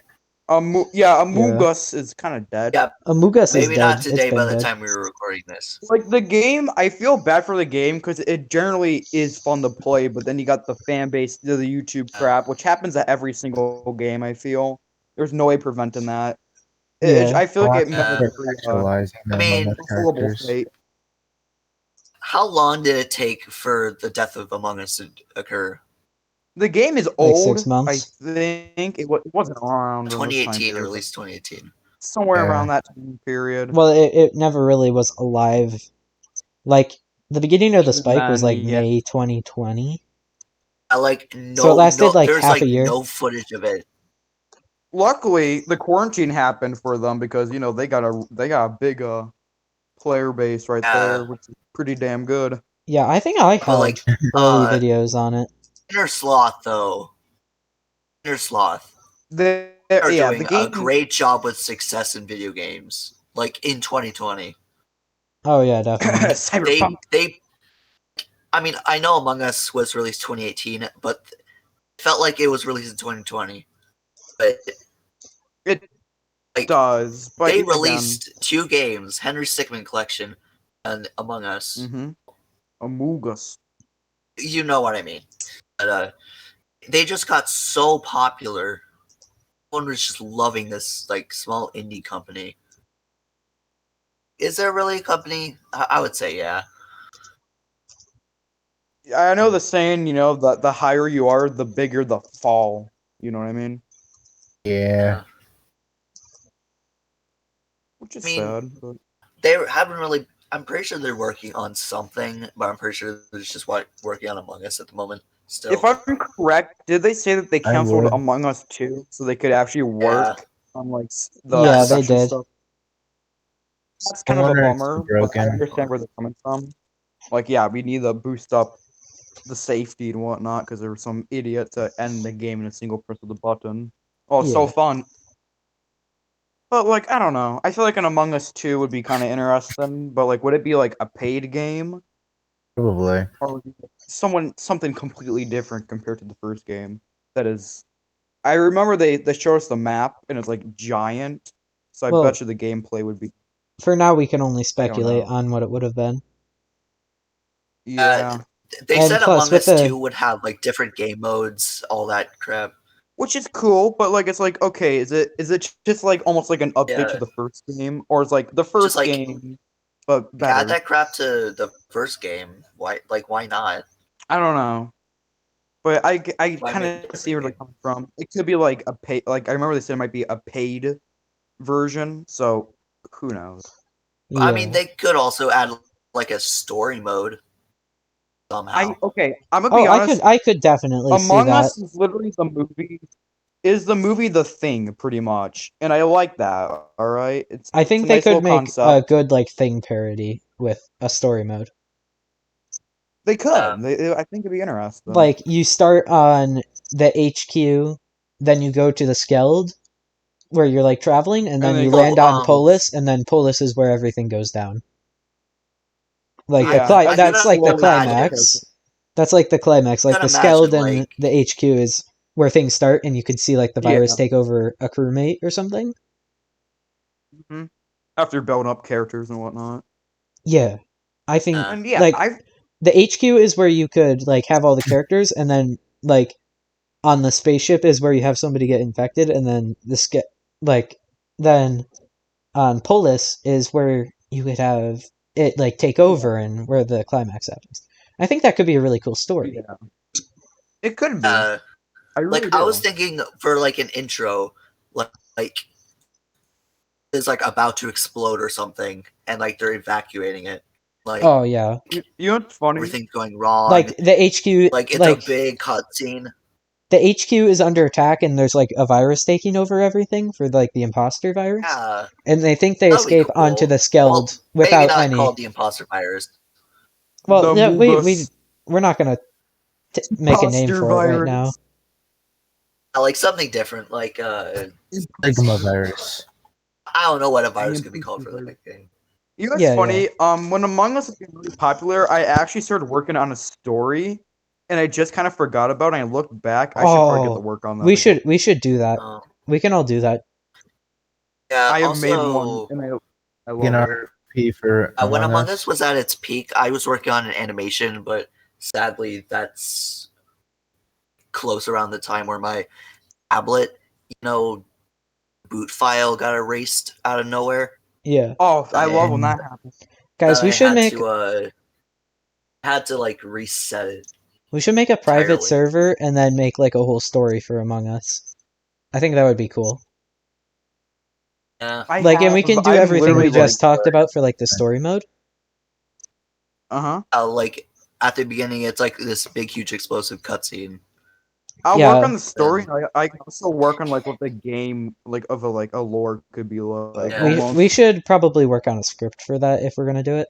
Among Yeah. Us is kind of dead. Yeah, Among Us is maybe dead. not It's today by been the dead. time we were recording this. Like the game, I feel bad for the game because it generally is fun to play, but then you got the fan base, the YouTube crap, which happens at every single game. I feel there's no way preventing that. Yeah. I feel like it met Uh, a very Sexualizing the I mean, Among Us horrible characters. fate. how long did it take for the death of Among Us to occur? The game is Like old. 6 months. I think it wasn't around in this time 2018, period, but released 2018. somewhere Yeah. around that time period. Well, it never really was alive. Like, the beginning of the Even spike was then, like yeah. May 2020. Like So it lasted like there's half like a year. no footage of it. Luckily, the quarantine happened for them because they got a big player base right there, which is pretty damn good. Yeah, I think I But have like, early videos on it. Inner Sloth though, Inner Sloth are Yeah, the doing a game. great job with success in video games. Like in 2020, Oh yeah, definitely. Cyberpunk. they. I mean, I know Among Us was released 2018, but it felt like it was released in 2020. But It like, does, but they again, released 2 games, Henry Stickmin Collection and Among Us. Among Us. You know what I mean. But they just got so popular. Everyone was just loving this like small indie company. Is there really a company? I would say yeah. I know the saying, the higher you are, the bigger the fall. You know what I mean? Yeah. Which is I mean, sad. But... They haven't really. I'm pretty sure they're working on something, but I'm pretty sure they're just working on Among Us at the moment. Still, If I'm correct, did they say that they I canceled would. Among Us 2 so they could actually work on like the Yeah, they production did. stuff? That's I kind of a wonder if it's bummer, but I broken. understand where they're coming from. Like, yeah, we need to boost up the safety and whatnot because there was some idiot to end the game in a single press of the button. Oh, it's so Yeah. fun. But like, I don't know. I feel like an Among Us 2 would be kind of interesting, but like, would it be like a paid game Probably. or would it be something completely different compared to the first game? That is, I remember they show us the map and it's like giant, so I Well, bet you the gameplay would be. For now, we can only I don't speculate know. on what it would have been. Yeah, they And said plus, Among with Us the 2 would have like different game modes, all that crap. which is cool, but like, it's like, okay, is it just like almost like an update Yeah. to the first game, or is like the first like, game but Add better? that crap to the first game. Why not? I don't know. But I Why kind make a of different see where they're game? coming from. It could be like a pay. Like I remember they said it might be a paid version. So who knows? yeah. I mean, they could also add like a story mode somehow. I'm gonna be honest. I could definitely see Among that. Us is literally the movie. Is the movie The Thing pretty much, and I like that. All right, it's I it's think a they nice could little make concept. a good like Thing parody with a story mode. They could. I think it'd be interesting. Like you start on the HQ, then you go to the Skeld where you're like traveling, and then then you go land on um, Polis, and then Polis is where everything goes down. Like Yeah, I that's could like the slowly imagine- climax. That's like the climax. Like could the Skeld imagine, and like- the HQ is where things start, and you could see like the virus Yeah. take over a crewmate or something. After building up characters and whatnot. Yeah, I think And yeah, like I the HQ is where you could like have all the characters, and then like on the spaceship is where you have somebody get infected, and then then on Polis is where you could have it like take over and where the climax happens. I think that could be a really cool story. Yeah. It could be. Uh, I really like do. I was thinking for like an intro, like is like about to explode or something, and like they're evacuating it. Like Oh yeah, You know what's funny? everything's going wrong. like the HQ, like it's like a big cutscene. the HQ is under attack, and there's like a virus taking over everything for like the imposter virus, Yeah, and they think they that'd be escape cool. onto the Well, Skeld maybe without not any. called the imposter virus. Well, The yeah, Moobus we're not gonna make a name imposter for it right virus. now. Like something different. Like Sigma virus. I don't know what a virus could be called for that game. You know what's Yeah, funny? When Among Us became really popular, I actually started working on a story, and I just kind of forgot about it. And I looked back. I should probably get to work on that. again. We should do that. Uh, We can all do that. yeah. I have also, made one, and I love An it. RP for when Among Among Us was at its peak, I was working on an animation, but sadly, that's close around the time where my tablet, boot file got erased out of nowhere. Yeah, Oh, I love when that happens. guys, we should had to like reset it. we should make a private entirely. server and then make like a whole story for Among Us. I think that would be cool. Yeah. Like, and we can do I'm everything we literally just talked about for like the story mode. Like at the beginning, it's like this big, huge, explosive cutscene. I'll Yeah. work on the story. I can also work on like what the game like of a lore could be like. Yeah. almost. We should probably work on a script for that if we're gonna do it,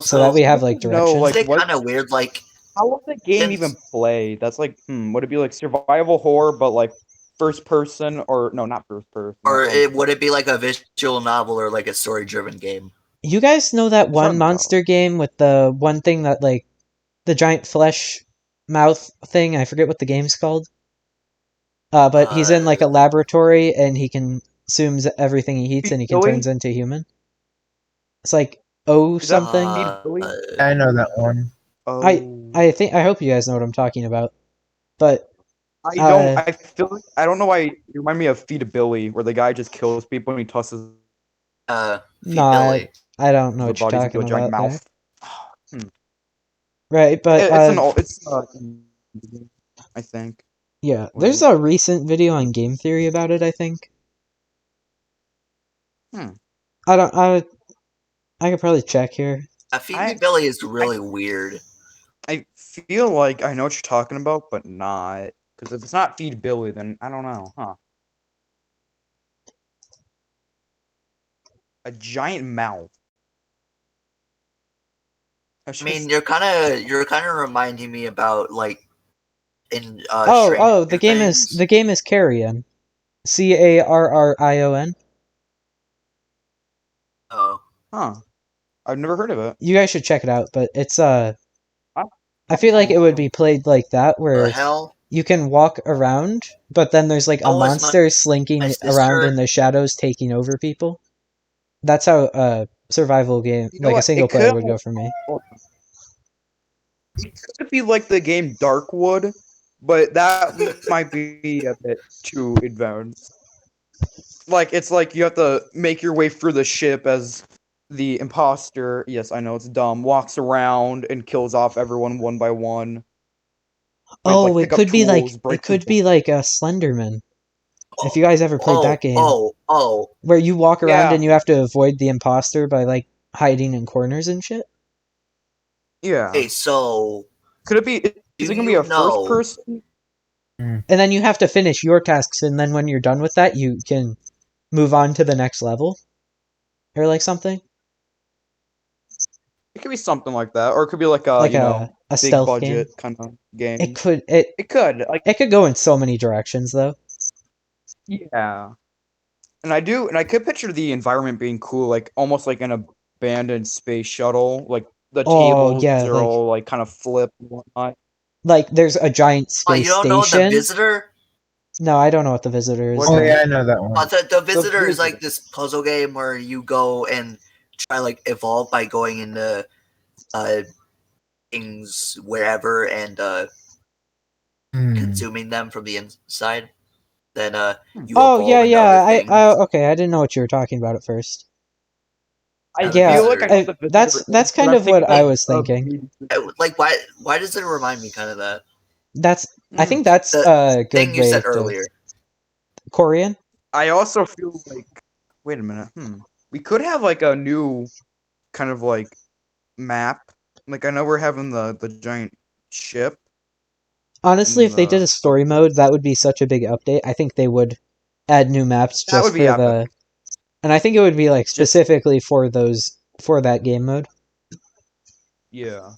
so that we have like No, direction. like, It's what- kind of weird. Like How would the game Since- even play? That's like, would it be like survival horror, but like first person, or no, not first person, or like, would it be like a visual novel or like a story-driven game? You guys know that one Something monster game with the one thing that like the giant flesh mouth thing? I forget what the game's called. But he's in like a laboratory and he consumes everything he eats and he can Billy? turns into human. It's like O Is that something. Billy? I know that one. Oh, I hope you guys know what I'm talking about. But I don't. I feel like I don't know why you remind me of Feedability, where the guy just kills people and he tosses no, Billy. I don't know the what you're bodies into talking a giant about there. mouth. Right, but It's I think. yeah, there's a recent video on Game Theory about it, I think. I could probably check here. Billy is really weird. I feel like I know what you're talking about, but not. Because if it's not Feedability, then I don't know, huh? A giant mouth. I mean, you're kind of reminding me about like in Stranger the game Things. is Carrion. Carrion. Oh, Huh. I've never heard of it. You guys should check it out, but it's I feel like it would be played like that where the hell? you can walk around, but then there's like a Oh, it's monster slinking my around sister- in the shadows taking over people. That's how a survival game, You know like a what? single It player could- would go for me. It could be like the game Darkwood, but that might be a bit too advanced. Like, it's like you have to make your way through the ship as the imposter, yes, I know it's dumb, walks around and kills off everyone one by one. Oh, pick it up could be like tools, break it could people. be like a Slenderman. If you guys ever played that game, where you walk around Yeah. and you have to avoid the imposter by like hiding in corners and shit. Yeah. Okay, so Could it be? Is it gonna be a first person? And then you have to finish your tasks, and then when you're done with that, you can move on to the next level, or like something. It could be something like that, or it could be like a Like a big stealth budget game. kind of game. It could Like, go in so many directions though. yeah. And I could picture the environment being cool, like almost like an abandoned space shuttle. Like the tables are all like kind of flip and whatnot. Like there's a giant space you don't know station. the Visitor? No, I don't know what the Visitor is. Oh yeah, I know that one. The Visitor is like Visitor. this puzzle game where you go and try like evolve by going into things wherever and consuming them from the inside. Then you Oh evolve yeah, into yeah. other things. Okay, I didn't know what you were talking about at first. I Yeah, feel like I know the that's visitor is, kind but I'm of what thinking I of- was of thinking. Like, why does it remind me kind of that I think that's the a good thing you way said to earlier? Korean. I also feel like, wait a minute, we could have like a new kind of like map. Like I know we're having the giant ship. Honestly, if they did the- a story mode, that would be such a big update. I think they would add new maps That just would be for epic. and I think it would be like Just- specifically for that game mode. Yeah.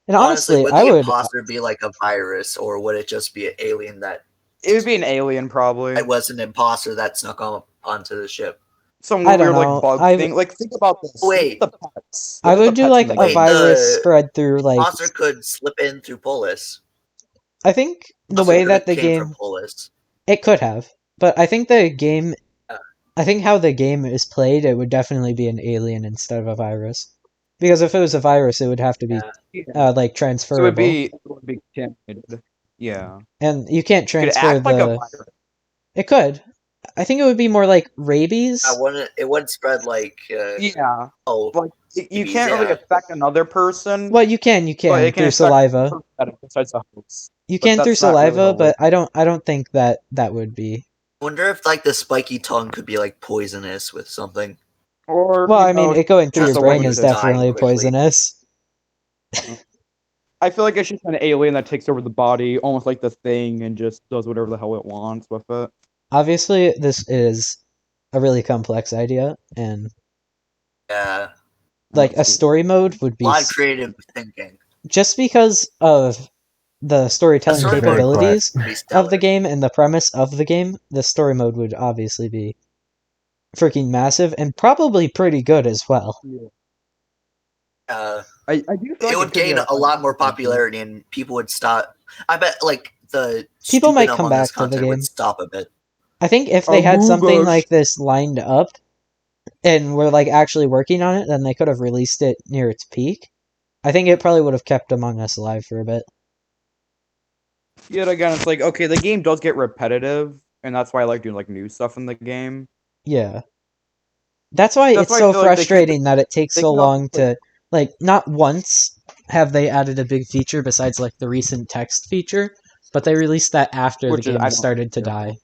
And Honestly, honestly, would I the would imposter be like a virus, or would it just be an alien that It would be an alien probably. it was an imposter that snuck onto the ship? Some I don't weird know. like bug I- thing. Like think about this. Look Wait. at the pets. I Look at would the do pets like in the a game. virus the spread through like Imposter could slip in through Polis. I think the Imposter way could've that the came from game Polis. it could have, but I think the game Yeah. I think how the game is played, it would definitely be an alien instead of a virus. Because if it was a virus, it would have to be Yeah. like So transferable, it would be contaminated. Yeah. and you can't It could transfer act like a the. virus. It could. I think it would be more like rabies. It wouldn't spread like Yeah. oh Like you rabies, can't really yeah. affect another person. Well, you can but it can through affect saliva. the person besides the host. You But can through that's not really saliva, how but it I don't think that would be. I wonder if like the spiky tongue could be like poisonous with something. Or Well, you I mean, know, it going through just your the way brain you is just definitely die quickly. poisonous. I feel like it's just an alien that takes over the body, almost like the Thing, and just does whatever the hell it wants with it. Obviously, this is a really complex idea, and Yeah, like a story mode would a be lot of creative thinking. just because of the A storytelling story very mode capabilities would be of stellar. the game and the premise of the game. The story mode would obviously be freaking massive and probably pretty good as well. I do feel like It would could be gain a lot more popularity, and people would stop. I bet like the People stupid might come Among Us back to the content game. would stop a bit. I think if they had Among something Us. like this lined up and were like actually working on it, then they could have released it near its peak. I think it probably would have kept Among Us alive for a bit. Yet again, it's like okay, the game does get repetitive, and that's why I like doing like new stuff in the game. Yeah. That's why That's it's why I so feel like they could- frustrating that it takes they so could also, long to like not once have they added a big feature besides like the recent text feature, but they released that after Which the is- I game don't started to care. die.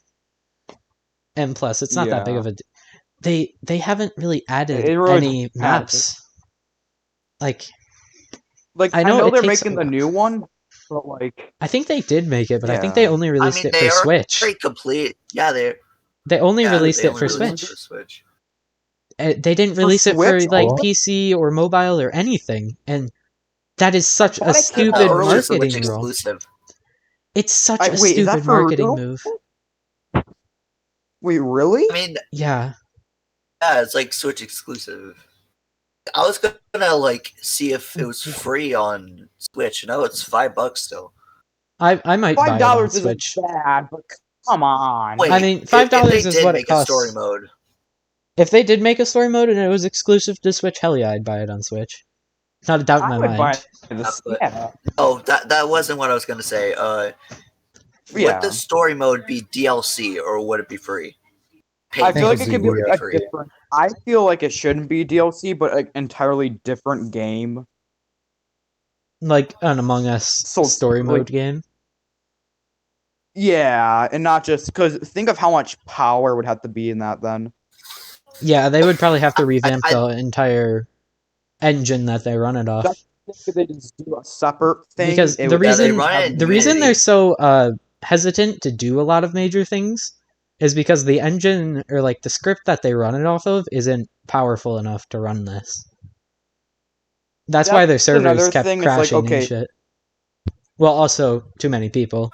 And plus, it's not that big Yeah. of a they haven't really added It really any doesn't matter. maps. Like Like I I know know it they're takes making the new one, but like I think they did make it, but I think Yeah. they only I released mean, it they for are Switch. very complete. Yeah, They only released they it only for released Switch. it for Switch. They didn't For release it for Switch? like Oh. PC or mobile or anything, and that is such thought a it came out stupid earlier It's a Switch marketing role. exclusive. It's such a wait, is that stupid for marketing real? move. Wait, really? I mean, Yeah, yeah, it's like Switch exclusive. I was gonna like see if it was free on Switch. No, it's $5 still. I might buy it on $5 isn't Switch. bad, but come on. Wait, I mean, if $5 they is did what it make a story costs. mode, If they did make a story mode and it was exclusive to Switch, hell yeah, I'd buy it on Switch. Not a doubt in I my would mind. buy this. but- Yeah. oh, that wasn't what I was gonna say. Yeah. Would the story mode be DLC or would it be free? I feel like it's it could be free. like a free. different. I feel like it shouldn't be DLC, but an entirely different game. Like an Among Us So, story like- mode game. Yeah, and not just because think of how much power would have to be in that then. Yeah, they would probably have to revamp I- the entire engine that they run it off. If they just do a separate thing, Because it the would- reason- they run it in The reason Unity. they're so hesitant to do a lot of major things is because the engine or like the script that they run it off of isn't powerful enough to run this. That's why their That's servers another kept thing, it's like, crashing okay. and shit. Well, also too many people.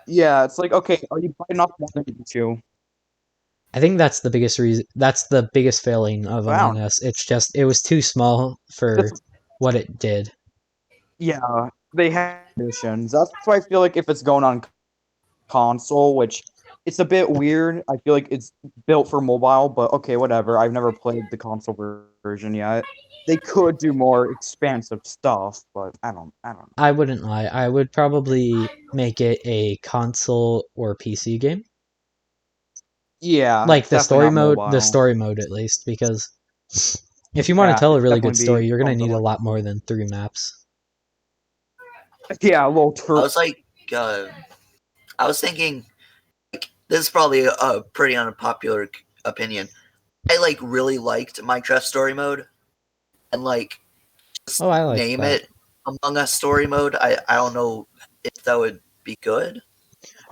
Yeah, it's like okay, are you buying enough more than you? I think that's the biggest reason. That's the biggest failing of Wow. Among Us. It's just it was too small for That's- what it did. Yeah, they have missions. That's why I feel like if it's going on console, which it's a bit weird. I feel like it's built for mobile, but okay, whatever. I've never played the console version yet. They could do more expansive stuff, but I don't know. I wouldn't lie. I would probably make it a console or PC game. Yeah, Like the definitely story not mode, mobile. the story mode at least, because If you want Yeah, to tell a it'd really good definitely story, be you're gonna fun to need a look. lot more than 3 maps. Yeah, a little I turtle. was like, I was thinking, like, this is probably a pretty unpopular opinion. I like really liked Minecraft Story Mode, and like just Oh, I like name that. it Among Us Story Mode. I don't know if that would be good.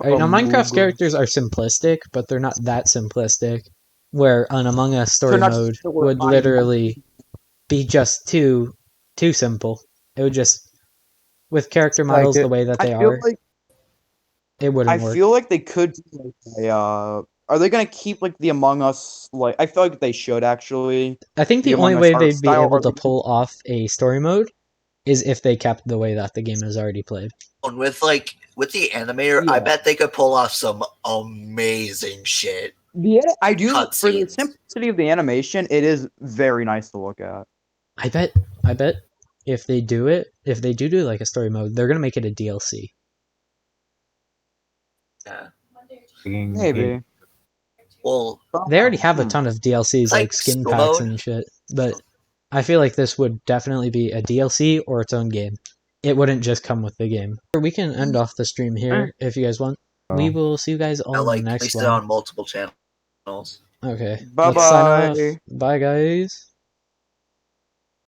Alright, now Minecraft's Among characters Us. are simplistic, but they're not that simplistic. Where an Among Us So story not mode that we're would literally be just too simple. It would just, with character Like models the way that I they feel are, like it wouldn't work. they could do like are they gonna keep like the Among Us like I feel like they should actually I think the the only Among Us way art they'd be style able or to pull off a story mode is if they kept the way that the game is already played. And with the animator, I Yeah. bet they could pull off some amazing shit. Yeah, I do for the Cutscenes. simplicity of the animation, it is very nice to look at. I bet if they do like a story mode, they're gonna make it a DLC. Yeah. Maybe. Well, They already have a ton of DLCs It's like like skin skill packs mode. and shit, but I feel like this would definitely be a DLC or its own game. It wouldn't just come with the game. We can end off the stream here if you guys want. We will see you guys all in the like next placed it one. on multiple channels. Okay, Bye let's sign off. bye. Bye, guys.